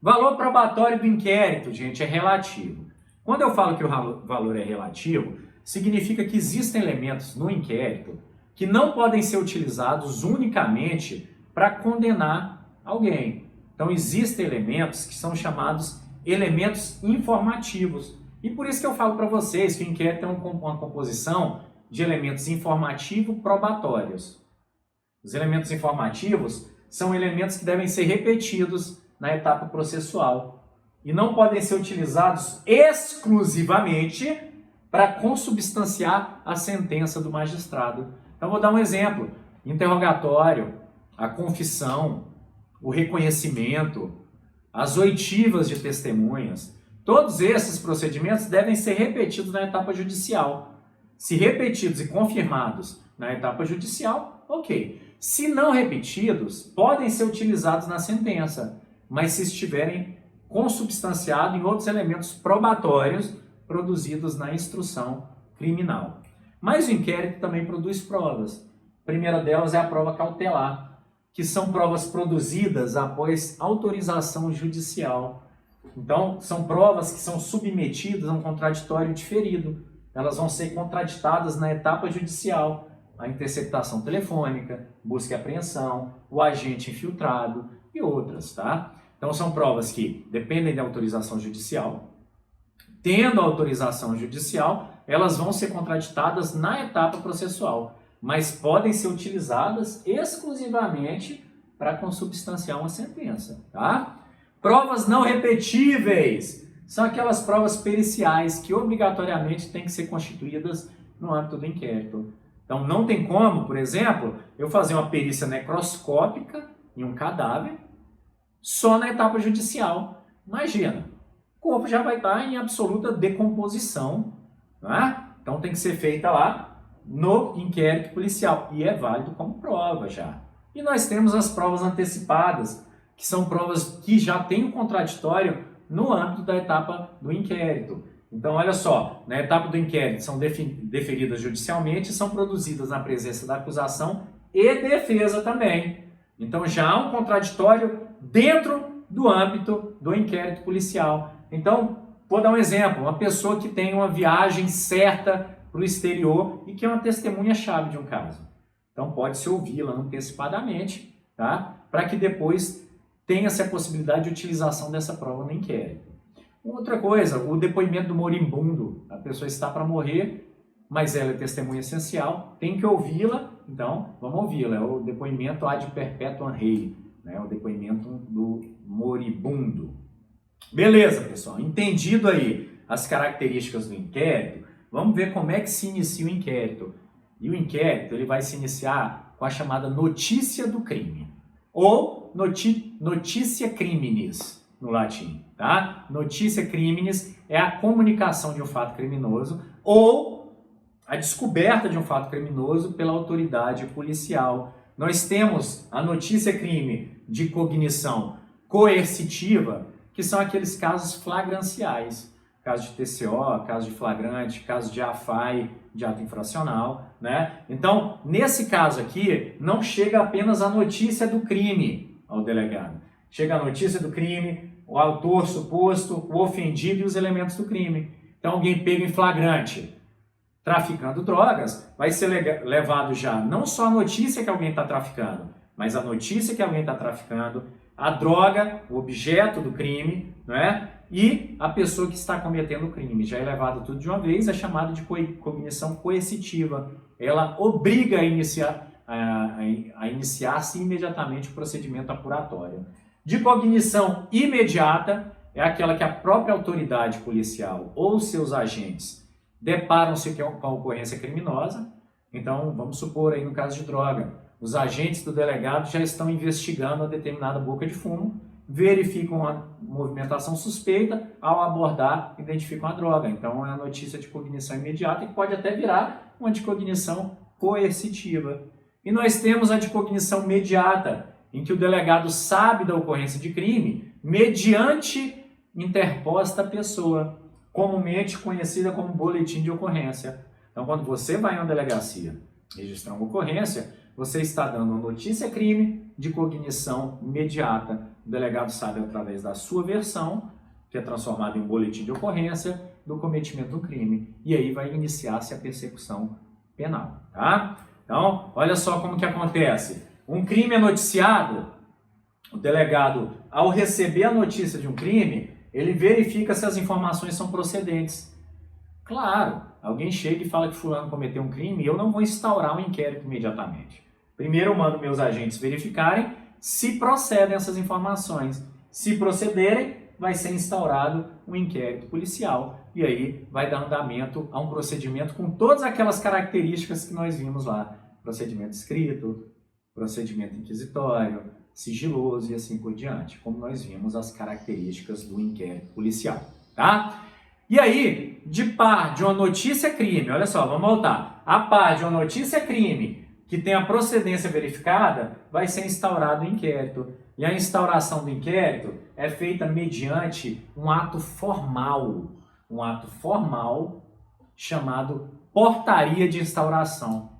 Valor probatório do inquérito, gente, é relativo. Quando eu falo que o valor é relativo, significa que existem elementos no inquérito que não podem ser utilizados unicamente para condenar alguém. Então, existem elementos que são chamados elementos informativos. E por isso que eu falo para vocês que o inquérito é uma composição de elementos informativo-probatórios. Os elementos informativos são elementos que devem ser repetidos na etapa processual e não podem ser utilizados exclusivamente para consubstanciar a sentença do magistrado. Então, vou dar um exemplo. Interrogatório, a confissão, o reconhecimento, as oitivas de testemunhas, todos esses procedimentos devem ser repetidos na etapa judicial. Se repetidos e confirmados na etapa judicial, ok. Se não repetidos, podem ser utilizados na sentença, mas se estiverem consubstanciados em outros elementos probatórios produzidos na instrução criminal. Mas o inquérito também produz provas. A primeira delas é a prova cautelar. que são provas produzidas após autorização judicial. Então, são provas que são submetidas a um contraditório diferido. Elas vão ser contraditadas na etapa judicial. A interceptação telefônica, busca e apreensão, o agente infiltrado e outras, tá? Então, são provas que dependem da autorização judicial. Tendo a autorização judicial, elas vão ser contraditadas na etapa processual, mas podem ser utilizadas exclusivamente para consubstanciar uma sentença, tá? Provas não repetíveis são aquelas provas periciais que obrigatoriamente têm que ser constituídas no âmbito do inquérito. Então, não tem como, por exemplo, eu fazer uma perícia necroscópica em um cadáver só na etapa judicial. Imagina, o corpo já vai estar em absoluta decomposição, né? Então, tem que ser feita lá no inquérito policial e é válido como prova já. E nós temos as provas antecipadas, que são provas que já têm um contraditório no âmbito da etapa do inquérito. Então, olha só, na etapa do inquérito são deferidas judicialmente e são produzidas na presença da acusação e defesa também. Então, já há um contraditório dentro do âmbito do inquérito policial. Então, vou dar um exemplo, uma pessoa que tem uma viagem certa para o exterior e que é uma testemunha-chave de um caso. Então, pode-se ouvi-la antecipadamente, tá? Para que depois tenha-se a possibilidade de utilização dessa prova no inquérito. Outra coisa, o depoimento do moribundo. A pessoa está para morrer, mas ela é testemunha essencial, tem que ouvi-la, então vamos ouvi-la. É o depoimento ad perpetuam rei, né? O depoimento do moribundo. Beleza, pessoal, entendido aí as características do inquérito, vamos ver como é que se inicia o inquérito. E o inquérito ele vai se iniciar com a chamada notícia do crime, ou notitia criminis, no latim, tá? Notícia criminis é a comunicação de um fato criminoso ou a descoberta de um fato criminoso pela autoridade policial. Nós temos a notícia crime de cognição coercitiva, que são aqueles casos flagranciais, caso de TCO, caso de flagrante, caso de AFAI, de ato infracional, né? Então, nesse caso aqui, não chega apenas a notícia do crime ao delegado. Chega a notícia do crime, o autor suposto, o ofendido e os elementos do crime. Então, alguém pego em flagrante traficando drogas, vai ser levado já não só a notícia que alguém está traficando, mas a notícia que alguém está traficando, a droga, o objeto do crime, né? E a pessoa que está cometendo o crime. Já é levado tudo de uma vez, é chamado de cognição coercitiva. Ela obriga a iniciar-se imediatamente o procedimento apuratório. De cognição imediata é aquela que a própria autoridade policial ou seus agentes deparam-se com a ocorrência criminosa. Então, vamos supor aí no caso de droga, os agentes do delegado já estão investigando uma determinada boca de fumo, verificam a movimentação suspeita, ao abordar, identificam a droga. Então, é a notícia de cognição imediata que pode até virar uma de cognição coercitiva. E nós temos a de cognição mediata, em que o delegado sabe da ocorrência de crime mediante interposta pessoa, comumente conhecida como boletim de ocorrência. Então, quando você vai a uma delegacia registrar uma ocorrência, você está dando uma notícia crime de cognição imediata. O delegado sabe através da sua versão, que é transformada em um boletim de ocorrência, do cometimento do crime. E aí vai iniciar-se a persecução penal, tá? Então, olha só como que acontece. Um crime é noticiado, o delegado, ao receber a notícia de um crime, ele verifica se as informações são procedentes. Claro, alguém chega e fala que fulano cometeu um crime e eu não vou instaurar um inquérito imediatamente. Primeiro eu mando meus agentes verificarem se procedem essas informações. Se procederem, vai ser instaurado um inquérito policial e aí vai dar andamento a um procedimento com todas aquelas características que nós vimos lá. Procedimento escrito, procedimento inquisitório, sigiloso e assim por diante, como nós vimos as características do inquérito policial, tá? E aí, de par de uma notícia crime, olha só, vamos voltar, a par de uma notícia crime que tem a procedência verificada, vai ser instaurado o inquérito. E a instauração do inquérito é feita mediante um ato formal chamado portaria de instauração.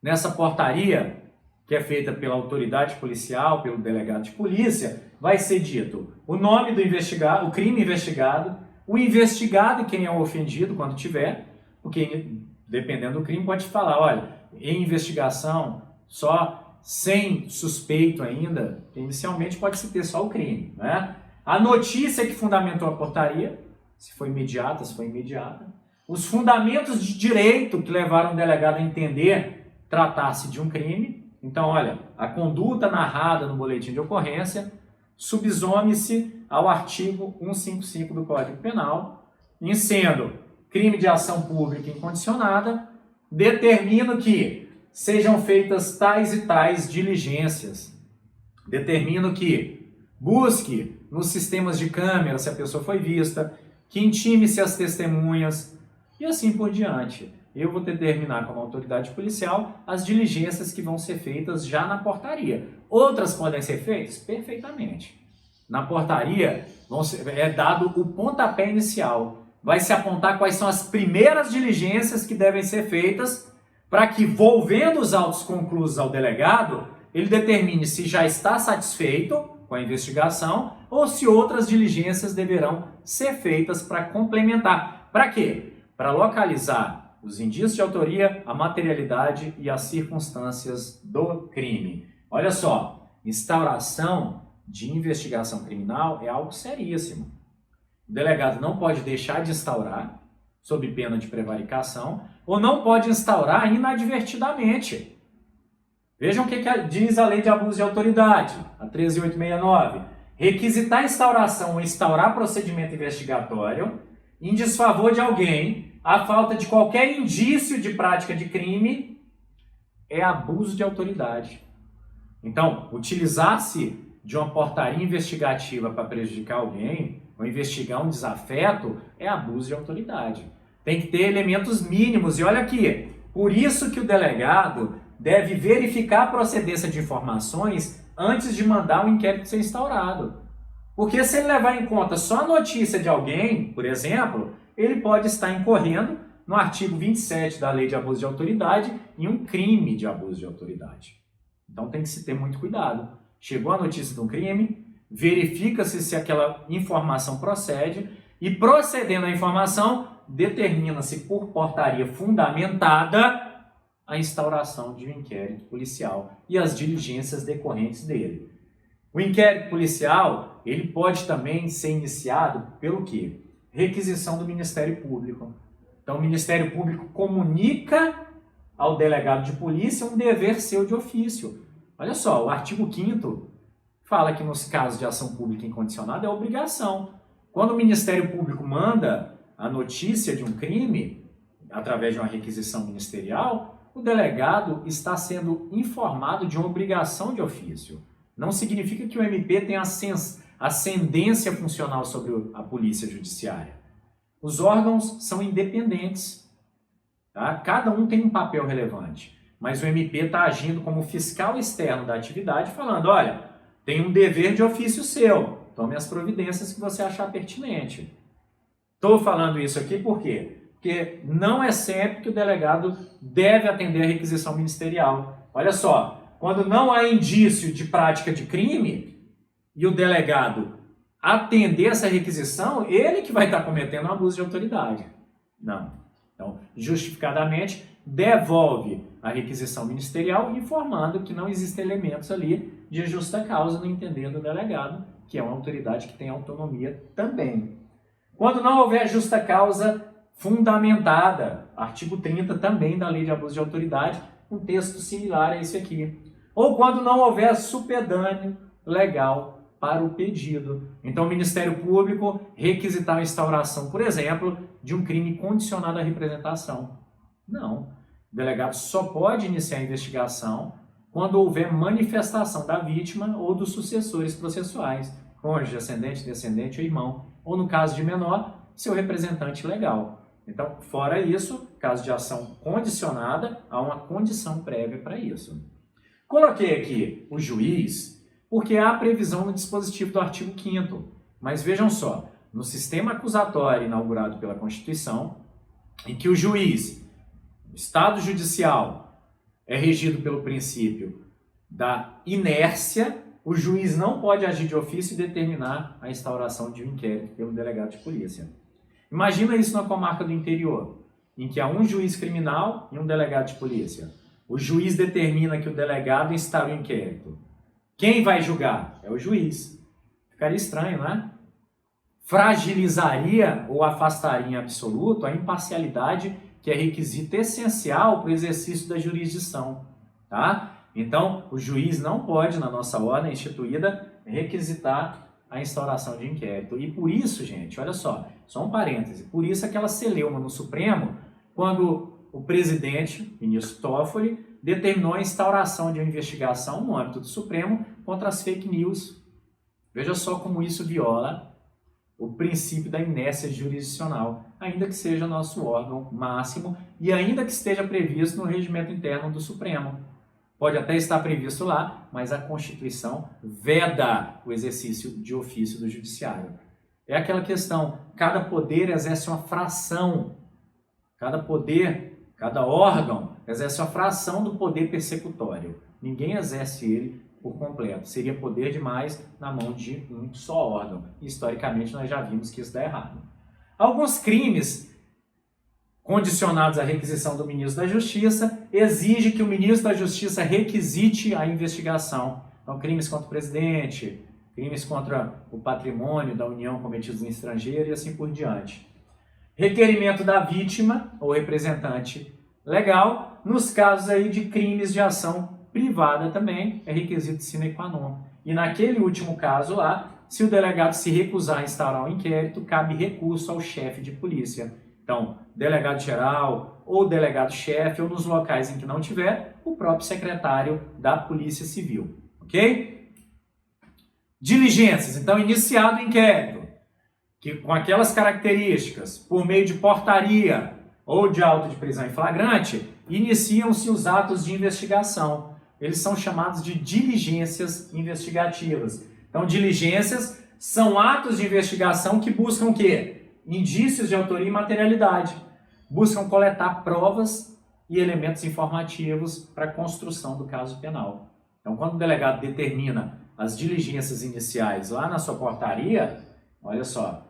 Nessa portaria, que é feita pela autoridade policial, pelo delegado de polícia, vai ser dito o nome do investigado, o crime investigado, o investigado e quem é o ofendido quando tiver, porque dependendo do crime pode falar, olha, em investigação só sem suspeito ainda, inicialmente pode-se ter só o crime, né? A notícia que fundamentou a portaria, se foi imediata, se foi imediata, os fundamentos de direito que levaram o delegado a entender tratar-se de um crime. Então, olha, a conduta narrada no boletim de ocorrência subsome-se ao artigo 155 do Código Penal, em sendo crime de ação pública incondicionada, determino que sejam feitas tais e tais diligências. Determino que busque nos sistemas de câmera se a pessoa foi vista, que intime-se as testemunhas e assim por diante. Eu vou determinar como autoridade policial as diligências que vão ser feitas já na portaria. Outras podem ser feitas? Perfeitamente. Na portaria é dado o pontapé inicial. Vai se apontar quais são as primeiras diligências que devem ser feitas para que, volvendo os autos conclusos ao delegado, ele determine se já está satisfeito com a investigação ou se outras diligências deverão ser feitas para complementar. Para quê? Para localizar os indícios de autoria, a materialidade e as circunstâncias do crime. Olha só, instauração de investigação criminal é algo seríssimo. O delegado não pode deixar de instaurar, sob pena de prevaricação, ou não pode instaurar inadvertidamente. Vejam o que diz a Lei de Abuso de Autoridade, a 13.869. Requisitar instauração ou instaurar procedimento investigatório em desfavor de alguém, a falta de qualquer indício de prática de crime, é abuso de autoridade. Então, utilizar-se de uma portaria investigativa para prejudicar alguém, ou investigar um desafeto, é abuso de autoridade. Tem que ter elementos mínimos. E olha aqui, por isso que o delegado deve verificar a procedência de informações antes de mandar o inquérito ser instaurado. Porque se ele levar em conta só a notícia de alguém, por exemplo, ele pode estar incorrendo no artigo 27 da Lei de Abuso de Autoridade em um crime de abuso de autoridade. Então tem que se ter muito cuidado. Chegou a notícia de um crime, verifica-se se aquela informação procede e, procedendo à informação, determina-se por portaria fundamentada a instauração de um inquérito policial e as diligências decorrentes dele. O inquérito policial, ele pode também ser iniciado pelo quê? Requisição do Ministério Público. Então, o Ministério Público comunica ao delegado de polícia um dever seu de ofício. Olha só, o artigo 5º fala que nos casos de ação pública incondicionada é obrigação. Quando o Ministério Público manda a notícia de um crime, através de uma requisição ministerial, o delegado está sendo informado de uma obrigação de ofício. Não significa que o MP tenha ascendência funcional sobre a polícia judiciária. Os órgãos são independentes, tá? Cada um tem um papel relevante, mas o MP está agindo como fiscal externo da atividade, falando, olha, tem um dever de ofício seu, tome as providências que você achar pertinente. Estou falando isso aqui por quê? Porque não é sempre que o delegado deve atender a requisição ministerial. Olha só, quando não há indício de prática de crime e o delegado atender essa requisição, ele que vai estar cometendo um abuso de autoridade. Não. Então, justificadamente, devolve a requisição ministerial informando que não existem elementos ali de justa causa no entender do delegado, que é uma autoridade que tem autonomia também. Quando não houver justa causa fundamentada, artigo 30 também da Lei de Abuso de Autoridade, um texto similar a esse aqui. Ou quando não houver supedâneo legal para o pedido. Então, o Ministério Público requisitar a instauração, por exemplo, de um crime condicionado à representação. Não. O delegado só pode iniciar a investigação quando houver manifestação da vítima ou dos sucessores processuais, cônjuge, ascendente, descendente ou irmão, ou no caso de menor, seu representante legal. Então, fora isso, caso de ação condicionada, há uma condição prévia para isso. Coloquei aqui o juiz, porque há previsão no dispositivo do artigo 5º. Mas vejam só, no sistema acusatório inaugurado pela Constituição, em que o juiz, o Estado judicial, é regido pelo princípio da inércia, o juiz não pode agir de ofício e determinar a instauração de um inquérito pelo delegado de polícia. Imagina isso na comarca do interior, em que há um juiz criminal e um delegado de polícia. O juiz determina que o delegado instaure o inquérito. Quem vai julgar? É o juiz. Ficaria estranho, né? Fragilizaria ou afastaria em absoluto a imparcialidade, que é requisito essencial para o exercício da jurisdição, tá? Então, o juiz não pode, na nossa ordem instituída, requisitar a instauração de inquérito. E por isso, gente, olha só um parêntese, por isso aquela celeuma no Supremo, quando o presidente, ministro Toffoli, determinou a instauração de uma investigação no âmbito do Supremo contra as fake news. Veja só como isso viola o princípio da inércia jurisdicional, ainda que seja nosso órgão máximo e ainda que esteja previsto no regimento interno do Supremo. Pode até estar previsto lá, mas a Constituição veda o exercício de ofício do Judiciário. É aquela questão, cada poder exerce uma fração, cada órgão exerce uma fração do poder persecutório. Ninguém exerce ele por completo. Seria poder demais na mão de um só órgão. Historicamente, nós já vimos que isso dá errado. Alguns crimes condicionados à requisição do ministro da Justiça exigem que o ministro da Justiça requisite a investigação. Então, crimes contra o presidente, crimes contra o patrimônio da União cometidos em estrangeiro e assim por diante. Requerimento da vítima ou representante legal, nos casos aí de crimes de ação privada também, é requisito sine qua non. E naquele último caso lá, se o delegado se recusar a instaurar um inquérito, cabe recurso ao chefe de polícia. Então, delegado-geral ou delegado-chefe, ou nos locais em que não tiver, o próprio secretário da Polícia Civil. Ok? Diligências. Então, iniciado o inquérito, que com aquelas características, por meio de portaria ou de auto de prisão em flagrante, iniciam-se os atos de investigação. Eles são chamados de diligências investigativas. Então, diligências são atos de investigação que buscam o quê? Indícios de autoria e materialidade. Buscam coletar provas e elementos informativos para a construção do caso penal. Então, quando o delegado determina as diligências iniciais lá na sua portaria, olha só,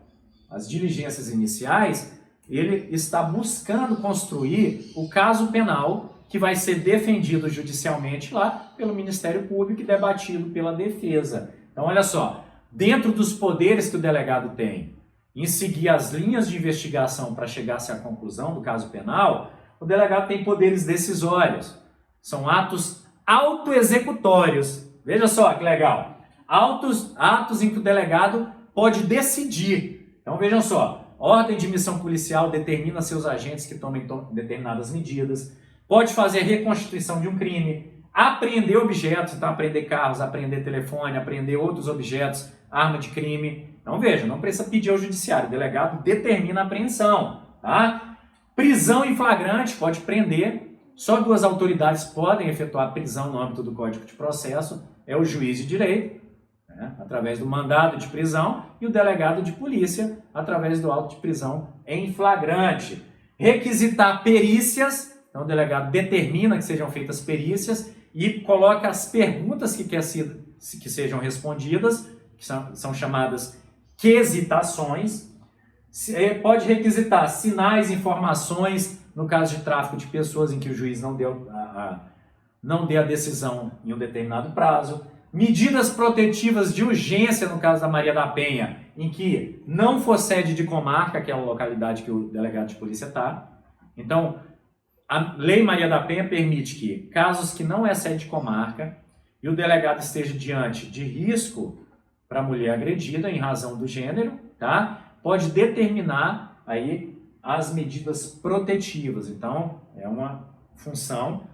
as diligências iniciais, ele está buscando construir o caso penal que vai ser defendido judicialmente lá pelo Ministério Público e debatido pela defesa. Então, olha só, dentro dos poderes que o delegado tem em seguir as linhas de investigação para chegar-se à conclusão do caso penal, o delegado tem poderes decisórios. São atos autoexecutórios. Veja só que legal. Atos em que o delegado pode decidir. Então, vejam só, ordem de missão policial determina seus agentes que tomem determinadas medidas, pode fazer a reconstituição de um crime, apreender objetos, então apreender carros, apreender telefone, apreender outros objetos, arma de crime. Então veja, não precisa pedir ao judiciário, o delegado determina a apreensão. Tá? Prisão em flagrante, pode prender, só duas autoridades podem efetuar prisão no âmbito do Código de Processo, é o juiz de direito, né, através do mandado de prisão, e o delegado de polícia, através do auto de prisão em flagrante. Requisitar perícias, então o delegado determina que sejam feitas perícias e coloca as perguntas que quer que sejam respondidas, que são chamadas quesitações. Pode requisitar sinais, informações, no caso de tráfico de pessoas em que o juiz não dê a decisão em um determinado prazo. Medidas protetivas de urgência, no caso da Maria da Penha, em que não for sede de comarca, aquela localidade que o delegado de polícia está. Então, a Lei Maria da Penha permite que, casos que não é sede de comarca, e o delegado esteja diante de risco para a mulher agredida em razão do gênero, tá? Pode determinar aí as medidas protetivas. Então, é uma função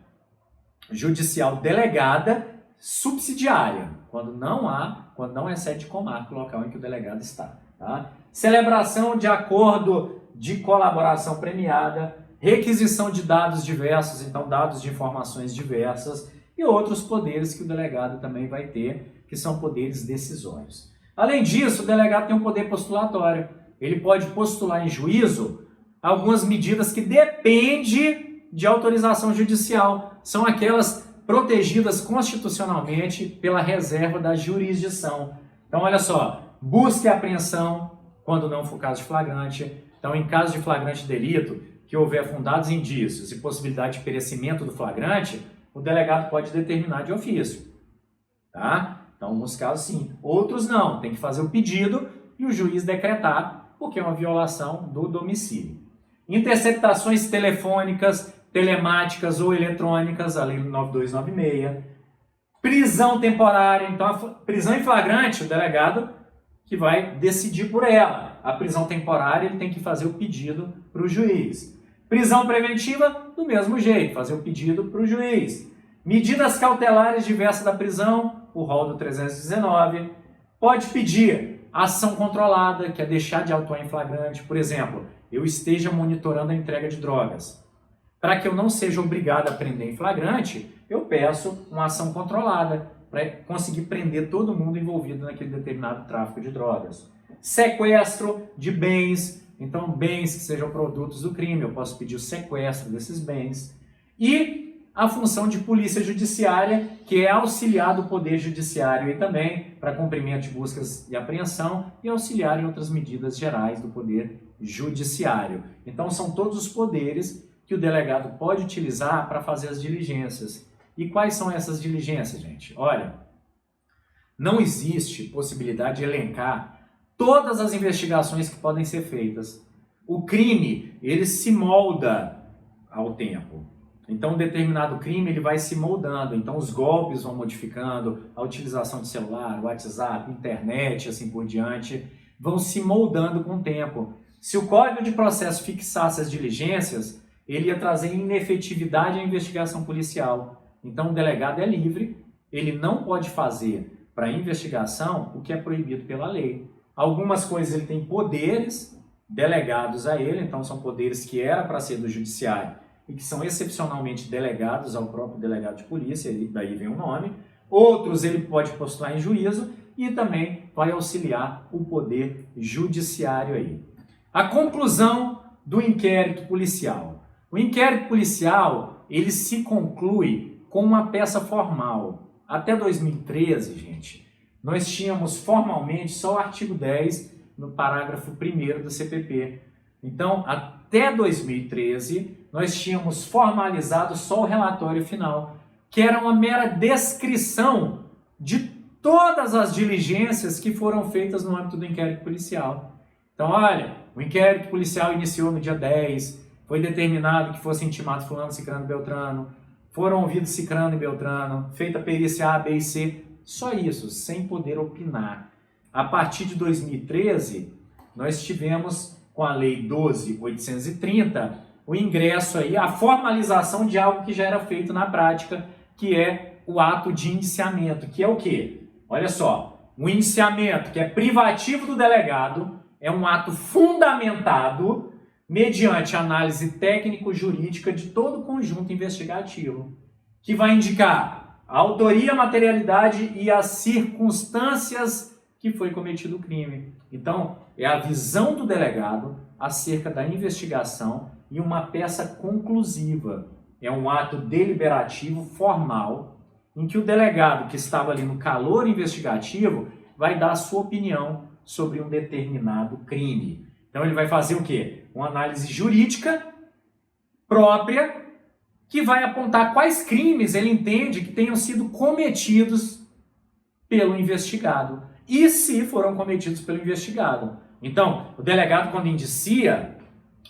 judicial delegada subsidiária, quando não é sede de comarca o local em que o delegado está. Tá? Celebração de acordo de colaboração premiada, requisição de dados diversos, então dados de informações diversas, e outros poderes que o delegado também vai ter, que são poderes decisórios. Além disso, o delegado tem um poder postulatório. Ele pode postular em juízo algumas medidas que dependem de autorização judicial. São aquelas protegidas constitucionalmente pela reserva da jurisdição. Então, olha só, busca e apreensão quando não for caso de flagrante. Então, em caso de flagrante delito, que houver fundados indícios e possibilidade de perecimento do flagrante, o delegado pode determinar de ofício. Tá? Então, alguns casos sim, outros não, tem que fazer o pedido e o juiz decretar, porque é uma violação do domicílio. Interceptações telefônicas, telemáticas ou eletrônicas, a lei 9296. Prisão temporária, então a prisão em flagrante, o delegado que vai decidir por ela. A prisão temporária, ele tem que fazer o pedido para o juiz. Prisão preventiva, do mesmo jeito, fazer o pedido para o juiz. Medidas cautelares diversas da prisão, o rol do 319. Pode pedir ação controlada, que é deixar de autuar em flagrante. Por exemplo, eu esteja monitorando a entrega de drogas. Para que eu não seja obrigado a prender em flagrante, eu peço uma ação controlada para conseguir prender todo mundo envolvido naquele determinado tráfico de drogas. Sequestro de bens, então bens que sejam produtos do crime, eu posso pedir o sequestro desses bens. E a função de polícia judiciária, que é auxiliar do poder judiciário e também para cumprimento de buscas e apreensão e auxiliar em outras medidas gerais do poder judiciário. Então são todos os poderes que o delegado pode utilizar para fazer as diligências. E quais são essas diligências, gente? Olha, não existe possibilidade de elencar todas as investigações que podem ser feitas. O crime, ele se molda ao tempo. Então, um determinado crime, ele vai se moldando. Então, os golpes vão modificando, a utilização de celular, WhatsApp, internet, assim por diante, vão se moldando com o tempo. Se o Código de Processo fixasse as diligências, ele ia trazer inefetividade à investigação policial. Então, o delegado é livre, ele não pode fazer para a investigação o que é proibido pela lei. Algumas coisas ele tem poderes delegados a ele, então são poderes que era para ser do judiciário e que são excepcionalmente delegados ao próprio delegado de polícia, daí vem o nome. Outros ele pode postular em juízo e também vai auxiliar o poder judiciário aí. A conclusão do inquérito policial. O inquérito policial, ele se conclui com uma peça formal. Até 2013, gente, nós tínhamos formalmente só o artigo 10 no parágrafo 1º do CPP. Então, até 2013, nós tínhamos formalizado só o relatório final, que era uma mera descrição de todas as diligências que foram feitas no âmbito do inquérito policial. Então, olha, o inquérito policial iniciou no dia 10, foi determinado que fosse intimado fulano, cicrano, beltrano, foram ouvidos cicrano e beltrano, feita a perícia A, B e C, só isso, sem poder opinar. A partir de 2013, nós tivemos, com a Lei 12.830, o ingresso aí, a formalização de algo que já era feito na prática, que é o ato de indiciamento, que é o quê? Olha só, o indiciamento, que é privativo do delegado, é um ato fundamentado mediante análise técnico-jurídica de todo o conjunto investigativo, que vai indicar a autoria, a materialidade e as circunstâncias que foi cometido o crime. Então, é a visão do delegado acerca da investigação e uma peça conclusiva. É um ato deliberativo formal em que o delegado que estava ali no calor investigativo vai dar a sua opinião sobre um determinado crime. Então ele vai fazer o quê? Uma análise jurídica própria que vai apontar quais crimes ele entende que tenham sido cometidos pelo investigado e se foram cometidos pelo investigado. Então, o delegado, quando indicia,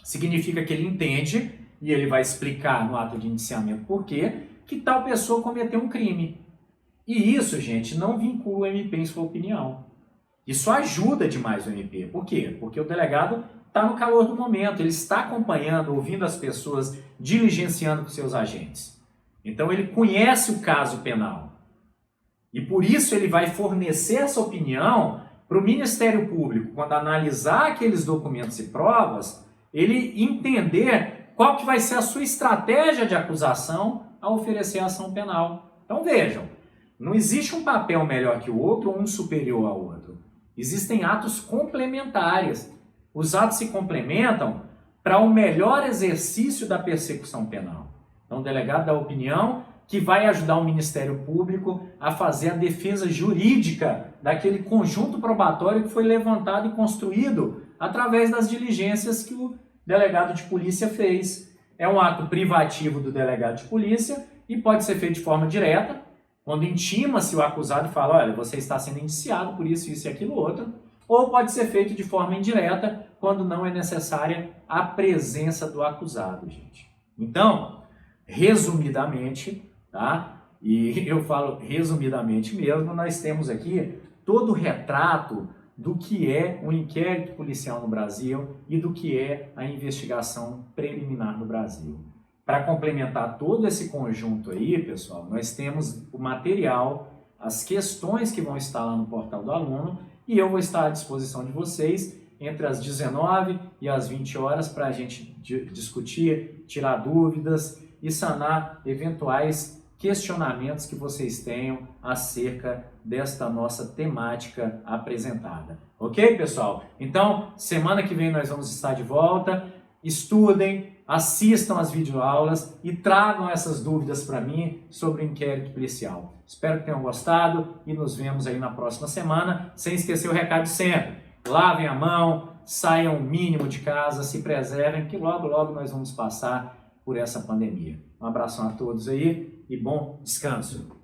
significa que ele entende e ele vai explicar no ato de indiciamento por quê que tal pessoa cometeu um crime. E isso, gente, não vincula o MP em sua opinião. Isso ajuda demais o MP. Por quê? Porque o delegado está no calor do momento, ele está acompanhando, ouvindo as pessoas, diligenciando com seus agentes. Então ele conhece o caso penal. E por isso ele vai fornecer essa opinião para o Ministério Público, quando analisar aqueles documentos e provas, ele entender qual que vai ser a sua estratégia de acusação a oferecer a ação penal. Então vejam, não existe um papel melhor que o outro ou um superior ao outro. Existem atos complementares. Os atos se complementam para o melhor exercício da persecução penal. Então o delegado dá opinião que vai ajudar o Ministério Público a fazer a defesa jurídica daquele conjunto probatório que foi levantado e construído através das diligências que o delegado de polícia fez. É um ato privativo do delegado de polícia e pode ser feito de forma direta, quando intima-se o acusado e fala, olha, você está sendo indiciado por isso, isso e aquilo outro, ou pode ser feito de forma indireta, quando não é necessária a presença do acusado, gente. Então, resumidamente, tá? E eu falo resumidamente mesmo, nós temos aqui todo o retrato do que é o inquérito policial no Brasil e do que é a investigação preliminar no Brasil. Para complementar todo esse conjunto aí, pessoal, nós temos o material, as questões que vão estar lá no portal do aluno, e eu vou estar à disposição de vocês entre as 19 e as 20 horas para a gente discutir, tirar dúvidas e sanar eventuais questionamentos que vocês tenham acerca desta nossa temática apresentada. Ok, pessoal? Então, semana que vem nós vamos estar de volta. Estudem, assistam as videoaulas e tragam essas dúvidas para mim sobre o inquérito policial. Espero que tenham gostado e nos vemos aí na próxima semana. Sem esquecer o recado de sempre. Lavem a mão, saiam o mínimo de casa, se preservem, que logo, logo nós vamos passar por essa pandemia. Um abração a todos aí e bom descanso.